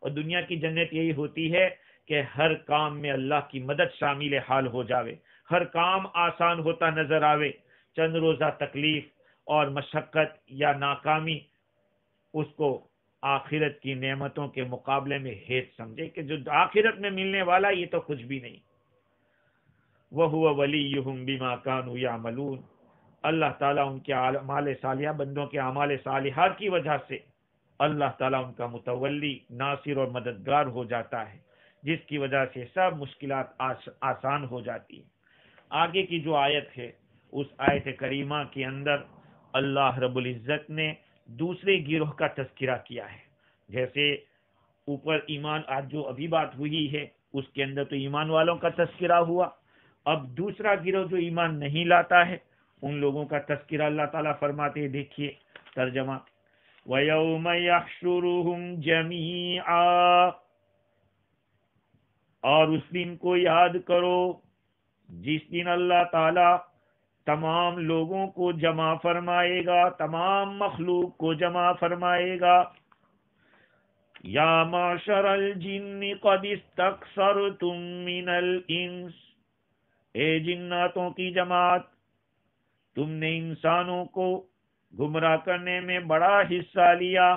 اور دنیا کی جنت یہی ہوتی ہے کہ ہر کام میں اللہ کی مدد شامل حال ہو جاوے، ہر کام آسان ہوتا نظر آوے، چند روزہ تکلیف اور مشقت یا ناکامی اس کو آخرت کی نعمتوں کے مقابلے میں ہیچ سمجھے کہ جو آخرت میں ملنے والا یہ تو کچھ بھی نہیں۔ وَهُوَ وَلِيُّهُمْ بِمَا كَانُوا يَعْمَلُونَ، اللہ تعالیٰ ان کے اعمال صالحہ، بندوں کے اعمال صالحات کی وجہ سے اللہ تعالیٰ ان کا متولی، ناصر اور مددگار ہو جاتا ہے، جس کی وجہ سے سب مشکلات آسان ہو جاتی ہیں۔ آگے کی جو آیت ہے اس آیت کریمہ کے اندر اللہ رب العزت نے دوسرے گروہ کا تذکرہ کیا ہے۔ جیسے اوپر ایمان، آج جو ابھی بات ہوئی ہے اس کے اندر تو ایمان والوں کا تذکرہ ہوا، اب دوسرا گروہ جو ایمان نہیں لاتا ہے ان لوگوں کا تذکرہ اللہ تعالیٰ فرماتے ہیں۔ دیکھیے ترجمہ، وَيَوْمَ يَحْشُرُهُمْ جَمِيعًا، اور اس دن کو یاد کرو جس دن اللہ تعالیٰ تمام لوگوں کو جمع فرمائے گا، تمام مخلوق کو جمع فرمائے گا۔ یا معشر الجن قد استکثرتم من الانس، اے جناتوں کی جماعت تم نے انسانوں کو گمراہ کرنے میں بڑا حصہ لیا۔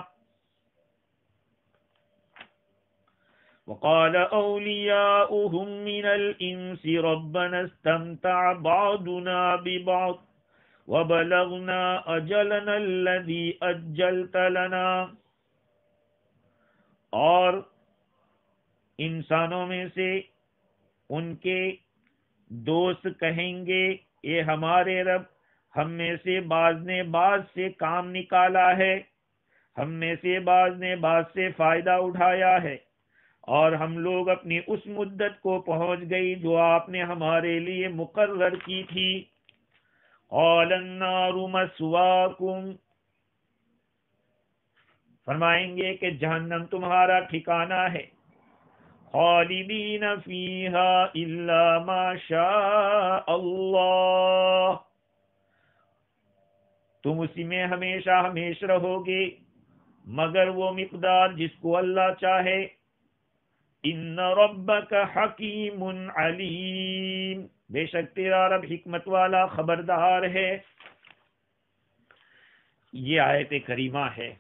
وقال اولیاؤہم من الانس ربنا استمتع بعضنا ببعض وبلغنا اجلنا الذی اجلت لنا، اور انسانوں میں سے ان کے دوست کہیں گے اے ہمارے رب، ہم میں سے بعض نے بعض سے کام نکالا ہے، ہم میں سے بعض نے بعض سے فائدہ اٹھایا ہے، اور ہم لوگ اپنی اس مدت کو پہنچ گئی جو آپ نے ہمارے لیے مقرر کی تھی۔ قال النار مثواکم، فرمائیں گے کہ جہنم تمہارا ٹھکانہ ہے، خالدین فیہا الا ما شاء اللہ، تم اسی میں ہمیشہ ہمیشہ رہو گے مگر وہ مقدار جس کو اللہ چاہے۔ ان ربک حکیم علیم، بے شک تیرا رب حکمت والا خبردار ہے۔ یہ آیت کریمہ ہے۔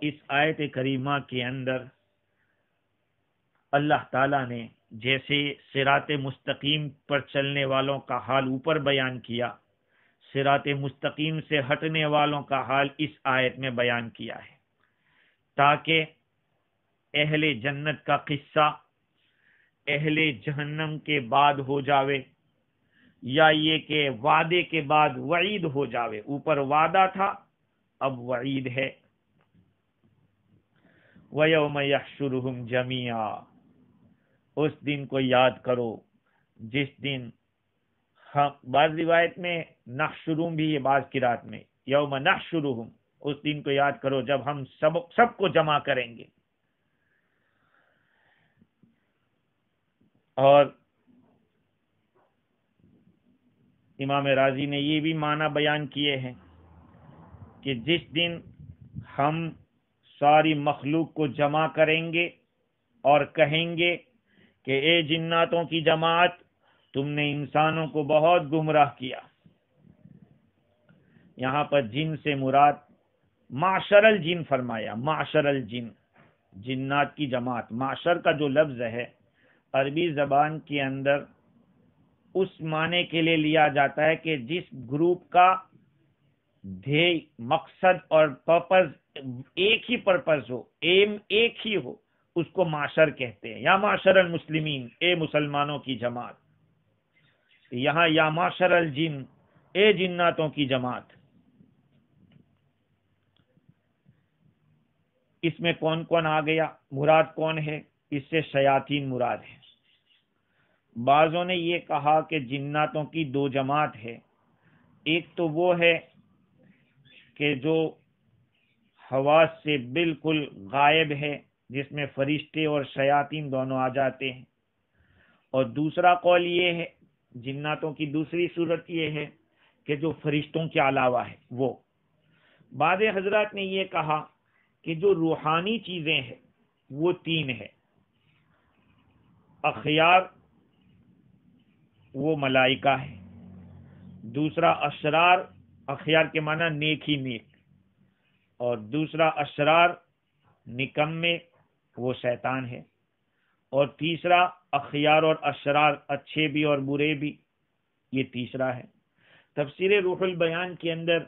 اس آیت کریمہ کے اندر اللہ تعالیٰ نے جیسے صراط مستقیم پر چلنے والوں کا حال اوپر بیان کیا، صراط مستقیم سے ہٹنے والوں کا حال اس آیت میں بیان کیا ہے، تاکہ اہل جنت کا قصہ اہل جہنم کے بعد ہو جاوے، یا یہ کہ وعدے کے بعد وعید ہو جاوے۔ اوپر وعدہ تھا، اب وعید ہے۔ وَيَوْمَ يَحْشُرُهُمْ جَمِيعًا، اس دن کو یاد کرو جس دن بعض روایت میں نحشرهم بھی ہے، بعض قرات میں یوم نحشرهم، اس دن کو یاد کرو جب ہم سب کو جمع کریں گے۔ اور امام راضی نے یہ بھی معنی بیان کیے ہیں کہ جس دن ہم ساری مخلوق کو جمع کریں گے اور کہیں گے کہ اے جناتوں کی جماعت تم نے انسانوں کو بہت گمراہ کیا۔ یہاں پر جن سے مراد معشر الجن فرمایا، معشر الجن، جنات کی جماعت۔ معشر کا جو لفظ ہے عربی زبان کے اندر اس معنی کے لیے لیا جاتا ہے کہ جس گروپ کا دھیے، مقصد اور پرپز ایک ہی پرپز ہو، ایم ایک ہی ہو، اس کو معشر کہتے ہیں۔ یا معشر المسلمین، اے مسلمانوں کی جماعت۔ یہاں یا معشر الجن، اے جناتوں کی جماعت۔ اس میں کون کون آ گیا؟ مراد کون ہے؟ اس سے شیاطین مراد ہے۔ بعضوں نے یہ کہا کہ جناتوں کی دو جماعت ہے، ایک تو وہ ہے کہ جو حواس سے بالکل غائب ہے، جس میں فرشتے اور شیاطین دونوں آ جاتے ہیں، اور دوسرا قول یہ ہے، جناتوں کی دوسری صورت یہ ہے کہ جو فرشتوں کے علاوہ ہے وہ، بعض حضرات نے یہ کہا کہ جو روحانی چیزیں ہیں وہ تین ہیں، اخیار وہ ملائکہ ہے، دوسرا اشرار، اخیار کے معنی نیک ہی نیک، اور دوسرا اشرار نکمے وہ شیطان ہے، اور تیسرا اخیار اور اشرار اچھے بھی اور برے بھی، یہ تیسرا ہے۔ تفسیر روح البیان کے اندر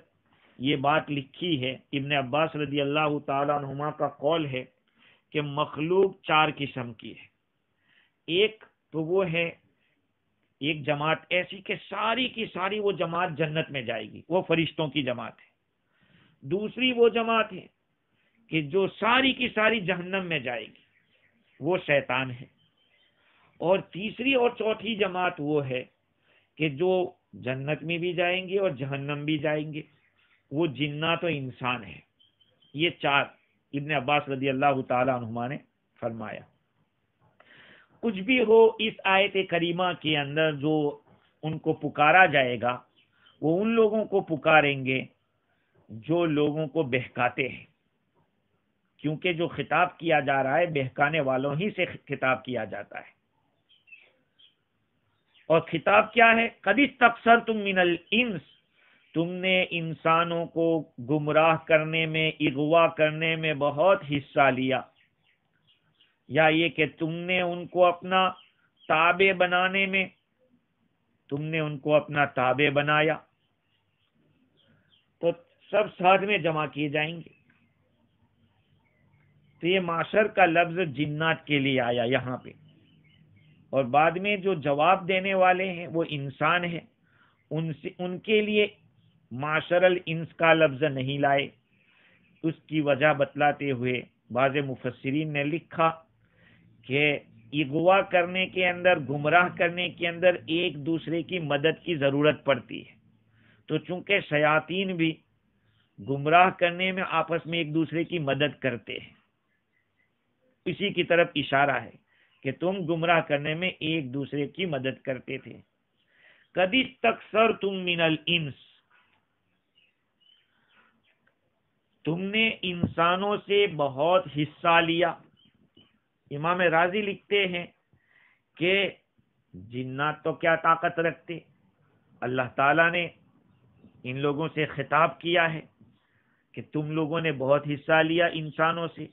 یہ بات لکھی ہے، ابن عباس رضی اللہ تعالی عنہما کا قول ہے کہ مخلوق چار قسم کی ہے۔ ایک تو وہ ہے ایک جماعت ایسی کہ ساری کی ساری وہ جماعت جنت میں جائے گی، وہ فرشتوں کی جماعت ہے۔ دوسری وہ جماعت ہے کہ جو ساری کی ساری جہنم میں جائے گی، وہ شیطان ہے۔ اور تیسری اور چوتھی جماعت وہ ہے کہ جو جنت میں بھی جائیں گے اور جہنم بھی جائیں گے، وہ جنات و انسان ہے۔ یہ چار ابن عباس رضی اللہ تعالی عنہما نے فرمایا۔ کچھ بھی ہو، اس آیت کریمہ کے اندر جو ان کو پکارا جائے گا وہ ان لوگوں کو پکاریں گے جو لوگوں کو بہکاتے ہیں، کیونکہ جو خطاب کیا جا رہا ہے بہکانے والوں ہی سے خطاب کیا جاتا ہے۔ اور خطاب کیا ہے؟ قد استکثرتم من الانس، تم نے انسانوں کو گمراہ کرنے میں، اغوا کرنے میں بہت حصہ لیا، یا یہ کہ تم نے ان کو اپنا تابع بنانے میں، تم نے ان کو اپنا تابع بنایا۔ تو سب ساتھ میں جمع کیے جائیں گے۔ تو یہ معاشر کا لفظ جنات کے لیے آیا یہاں پہ، اور بعد میں جو جواب دینے والے ہیں وہ انسان ہیں، ان کے لیے معاشر الانس کا لفظ نہیں لائے۔ اس کی وجہ بتلاتے ہوئے بعض مفسرین نے لکھا کہ اغوا کرنے کے اندر، گمراہ کرنے کے اندر ایک دوسرے کی مدد کی ضرورت پڑتی ہے، تو چونکہ شیاطین بھی گمراہ کرنے میں آپس میں ایک دوسرے کی مدد کرتے ہیں، اسی کی طرف اشارہ ہے کہ تم گمراہ کرنے میں ایک دوسرے کی مدد کرتے تھے۔ قد استکثرتم من الانس، تم نے انسانوں سے بہت حصہ لیا۔ امام راضی لکھتے ہیں کہ جنات تو کیا طاقت رکھتے، اللہ تعالیٰ نے ان لوگوں سے خطاب کیا ہے کہ تم لوگوں نے بہت حصہ لیا انسانوں سے۔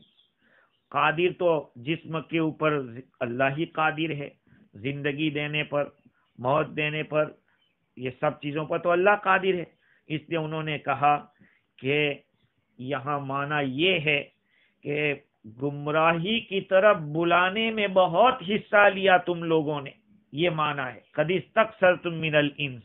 قادر تو جسم کے اوپر اللہ ہی قادر ہے، زندگی دینے پر، موت دینے پر، یہ سب چیزوں پر تو اللہ قادر ہے۔ اس لیے انہوں نے کہا کہ یہاں معنی یہ ہے کہ گمراہی کی طرف بلانے میں بہت حصہ لیا تم لوگوں نے، یہ معنی ہے قد استکثرتم من الانس۔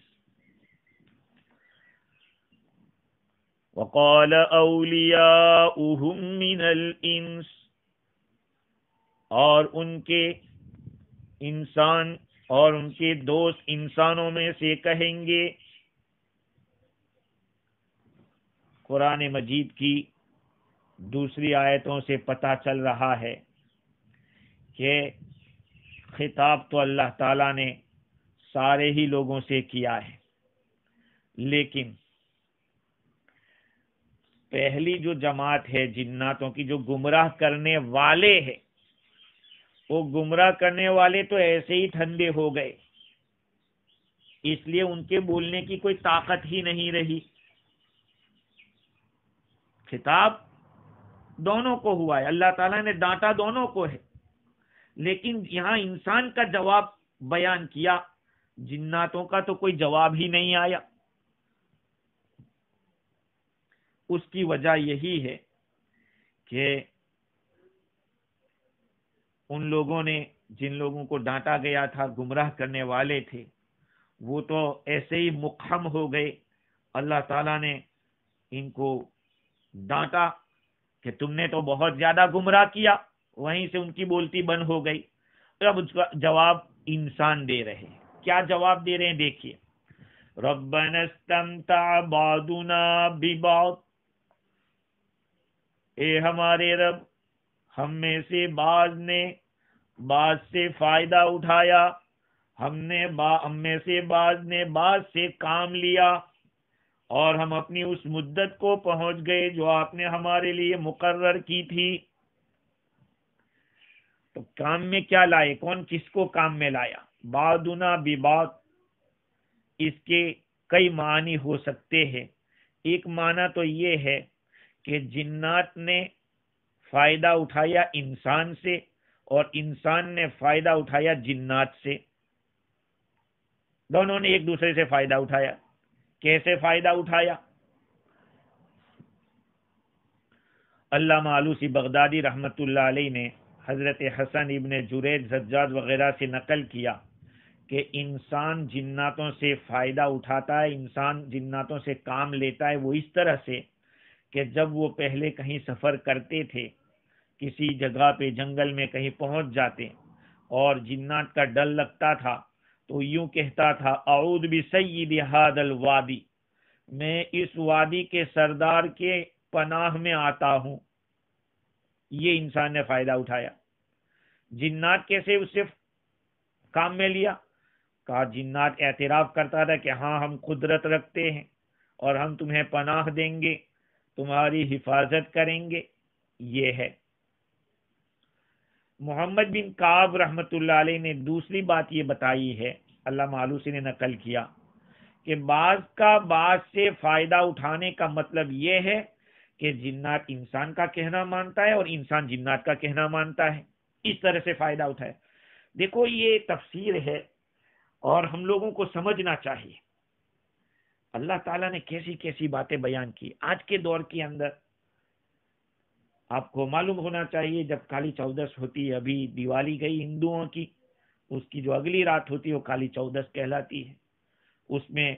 وقال اولیاؤہم من الانس، اور ان کے انسان اور ان کے دوست انسانوں میں سے کہیں گے۔ قرآن مجید کی دوسری آیتوں سے پتہ چل رہا ہے کہ خطاب تو اللہ تعالیٰ نے سارے ہی لوگوں سے کیا ہے، لیکن پہلی جو جماعت ہے جناتوں کی، جو گمراہ کرنے والے ہیں، وہ گمراہ کرنے والے تو ایسے ہی ٹھنڈے ہو گئے، اس لیے ان کے بولنے کی کوئی طاقت ہی نہیں رہی۔ خطاب دونوں کو ہوا ہے، اللہ تعالیٰ نے ڈانٹا دونوں کو ہے، لیکن یہاں انسان کا جواب بیان کیا، جناتوں کا تو کوئی جواب ہی نہیں آیا۔ اس کی وجہ یہی ہے کہ ان لوگوں نے، جن لوگوں کو ڈانٹا گیا تھا، گمراہ کرنے والے تھے، وہ تو ایسے ہی مقحم ہو گئے۔ اللہ تعالیٰ نے ان کو ڈانٹا کہ تم نے تو بہت زیادہ گمراہ کیا، وہیں سے ان کی بولتی بند ہو گئی۔ اب اس کا جواب انسان دے رہے ہیں۔ کیا جواب دے رہے ہیں؟ دیکھیے، ربنا استمتع بعضنا ببعض، اے ہمارے رب، ہم میں سے بعض نے بعض سے فائدہ اٹھایا، ہم میں سے بعض نے بعض سے کام لیا، اور ہم اپنی اس مدت کو پہنچ گئے جو آپ نے ہمارے لیے مقرر کی تھی. تو کام میں کیا لائے؟ کون کس کو کام میں لایا؟ بعدنا ببعد، اس کے کئی معنی ہو سکتے ہیں. ایک معنی تو یہ ہے کہ جنات نے فائدہ اٹھایا انسان سے اور انسان نے فائدہ اٹھایا جنات سے. دونوں نے ایک دوسرے سے فائدہ اٹھایا. کیسے فائدہ اٹھایا؟ علامہ آلوسی بغدادی رحمت اللہ علیہ نے حضرت حسن ابن جریج زجاج وغیرہ سے نقل کیا کہ انسان جناتوں سے فائدہ اٹھاتا ہے، انسان جناتوں سے کام لیتا ہے. وہ اس طرح سے کہ جب وہ پہلے کہیں سفر کرتے تھے، کسی جگہ پہ جنگل میں کہیں پہنچ جاتے اور جنات کا ڈر لگتا تھا تو یوں کہتا تھا اعوذ بسید ھذا الوادی، میں اس وادی کے سردار کے پناہ میں آتا ہوں. یہ انسان نے فائدہ اٹھایا. جنات کیسے اس سے کام میں لیا؟ کہا جنات اعتراف کرتا تھا کہ ہاں ہم قدرت رکھتے ہیں اور ہم تمہیں پناہ دیں گے، تمہاری حفاظت کریں گے. یہ ہے. محمد بن کعب رحمت اللہ علیہ نے دوسری بات یہ بتائی ہے، علامہ آلوسی نے نقل کیا کہ بعض کا بعض سے فائدہ اٹھانے کا مطلب یہ ہے کہ جنات انسان کا کہنا مانتا ہے اور انسان جنات کا کہنا مانتا ہے، اس طرح سے فائدہ اٹھائے. دیکھو یہ تفسیر ہے اور ہم لوگوں کو سمجھنا چاہیے اللہ تعالیٰ نے کیسی کیسی باتیں بیان کی. آج کے دور کے اندر آپ کو معلوم ہونا چاہیے جب کالی چودس ہوتی ہے، ابھی دیوالی گئی ہندوؤں کی، اس کی جو اگلی رات ہوتی ہے وہ کالی چودس کہلاتی ہے. اس میں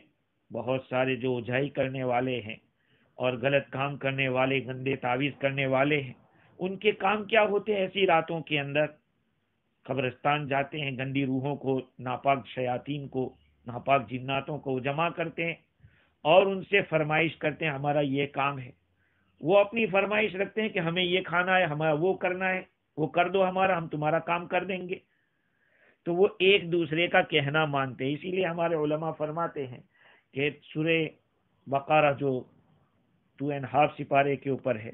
بہت سارے جو اوجھائی کرنے والے ہیں اور غلط کام کرنے والے، گندے تعویذ کرنے والے ہیں، ان کے کام کیا ہوتے ہیں؟ ایسی راتوں کے اندر قبرستان جاتے ہیں، گندی روحوں کو، ناپاک شیاطین کو، ناپاک جناتوں کو جمع کرتے ہیں اور ان سے فرمائش کرتے ہیں ہمارا یہ کام ہے. وہ اپنی فرمائش رکھتے ہیں کہ ہمیں یہ کھانا ہے، ہمارا وہ کرنا ہے، وہ کر دو ہمارا، ہم تمہارا کام کر دیں گے. تو وہ ایک دوسرے کا کہنا مانتے ہیں. اسی لیے ہمارے علماء فرماتے ہیں کہ سورہ بقرہ جو 2.5 سپارے کے اوپر ہے،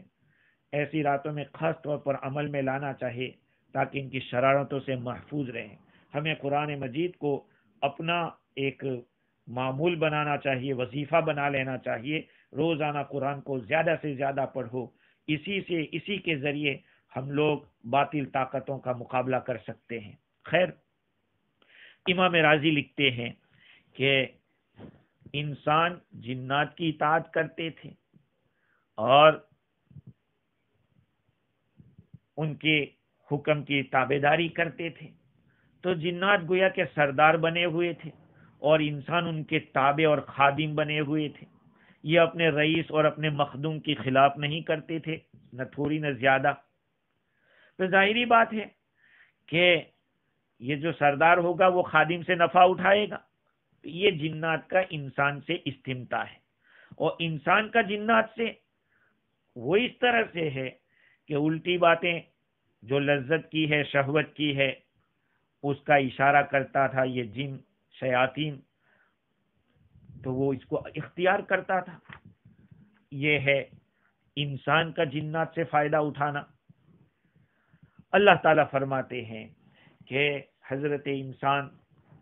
ایسی راتوں میں خاص طور پر عمل میں لانا چاہیے تاکہ ان کی شرارتوں سے محفوظ رہیں. ہمیں قرآن مجید کو اپنا ایک معمول بنانا چاہیے، وظیفہ بنا لینا چاہیے. روزانہ قرآن کو زیادہ سے زیادہ پڑھو. اسی کے ذریعے ہم لوگ باطل طاقتوں کا مقابلہ کر سکتے ہیں. خیر، امام راضی لکھتے ہیں کہ انسان جنات کی اطاعت کرتے تھے اور ان کے حکم کی تابعداری کرتے تھے، تو جنات گویا کے سردار بنے ہوئے تھے اور انسان ان کے تابع اور خادم بنے ہوئے تھے. یہ اپنے رئیس اور اپنے مخدوم کی خلاف نہیں کرتے تھے، نہ تھوڑی نہ زیادہ. تو ظاہری بات ہے کہ یہ جو سردار ہوگا وہ خادم سے نفع اٹھائے گا. یہ جنات کا انسان سے استمتاع ہے، اور انسان کا جنات سے وہ اس طرح سے ہے کہ الٹی باتیں جو لذت کی ہے، شہوت کی ہے، اس کا اشارہ کرتا تھا یہ جن شیاطین، تو وہ اس کو اختیار کرتا تھا. یہ ہے انسان کا جنات سے فائدہ اٹھانا. اللہ تعالیٰ فرماتے ہیں کہ حضرت انسان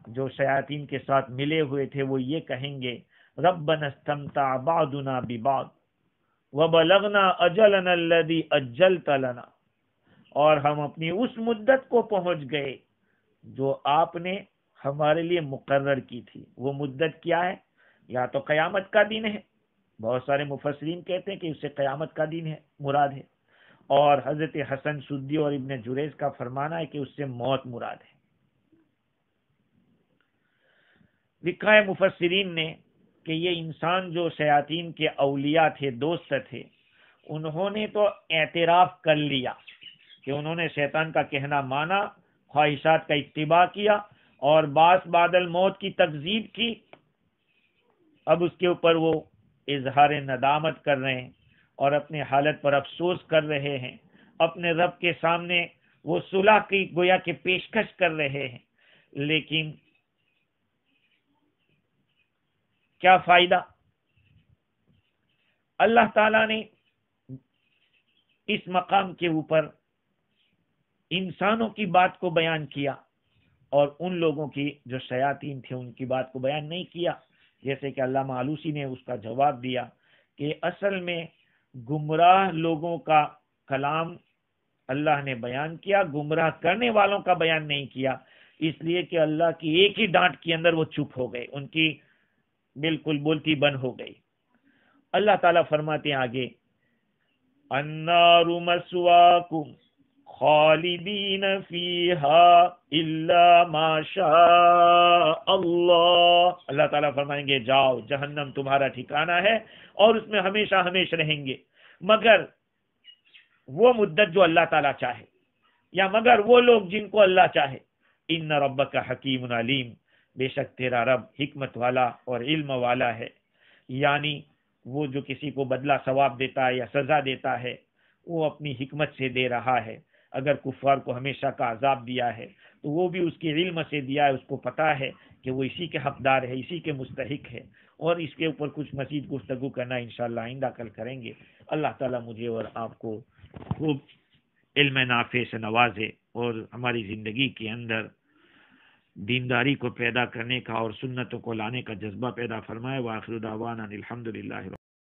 جو شیاطین کے ساتھ ملے ہوئے تھے وہ یہ کہیں گے ربنا استمتع بعضنا ببعض وبلغنا اجلنا الذي اجلت لنا، اور ہم اپنی اس مدت کو پہنچ گئے جو آپ نے ہمارے لیے مقرر کی تھی. وہ مدت کیا ہے؟ یا تو قیامت کا دن ہے، بہت سارے مفسرین کہتے ہیں کہ اس سے قیامت کا دن ہے مراد ہے، اور حضرت حسن سدی اور ابن جریج کا فرمانا ہے کہ اس سے موت مراد ہے. لکھا ہے مفسرین نے کہ یہ انسان جو شیاطین کے اولیاء تھے، دوست تھے، انہوں نے تو اعتراف کر لیا کہ انہوں نے شیطان کا کہنا مانا، خواہشات کا اتباع کیا اور باس بعد الموت کی تکذیب کی. اب اس کے اوپر وہ اظہار ندامت کر رہے ہیں اور اپنے حالت پر افسوس کر رہے ہیں. اپنے رب کے سامنے وہ صلح کی گویا کہ پیشکش کر رہے ہیں، لیکن کیا فائدہ؟ اللہ تعالیٰ نے اس مقام کے اوپر انسانوں کی بات کو بیان کیا اور ان لوگوں کی جو شیاطین تھے ان کی بات کو بیان نہیں کیا. جیسے کہ علامہ آلوسی نے اس کا جواب دیا کہ اصل میں گمراہ لوگوں کا کلام اللہ نے بیان کیا، گمراہ کرنے والوں کا بیان نہیں کیا، اس لیے کہ اللہ کی ایک ہی ڈانٹ کے اندر وہ چپ ہو گئے، ان کی بالکل بولتی بند ہو گئی. اللہ تعالیٰ فرماتے ہیں آگے، النار مسواکم خالدین فیہا الا ما شاء اللہ. اللہ تعالیٰ فرمائیں گے جاؤ، جہنم تمہارا ٹھکانہ ہے اور اس میں ہمیشہ ہمیشہ رہیں گے، مگر وہ مدت جو اللہ تعالیٰ چاہے، یا مگر وہ لوگ جن کو اللہ چاہے. ان ربک حکیم علیم، بے شک تیرا رب حکمت والا اور علم والا ہے. یعنی وہ جو کسی کو بدلہ ثواب دیتا ہے یا سزا دیتا ہے وہ اپنی حکمت سے دے رہا ہے. اگر کفار کو ہمیشہ کا عذاب دیا ہے تو وہ بھی اس کے علم سے دیا ہے، اس کو پتا ہے کہ وہ اسی کے حقدار ہے، اسی کے مستحق ہے. اور اس کے اوپر کچھ مزید گفتگو کرنا انشاءاللہ آئندہ کل کریں گے. اللہ تعالیٰ مجھے اور آپ کو خوب علم نافع سے نوازے اور ہماری زندگی کے اندر دینداری کو پیدا کرنے کا اور سنتوں کو لانے کا جذبہ پیدا فرمائے. وآخر دعوانا الحمدللہ.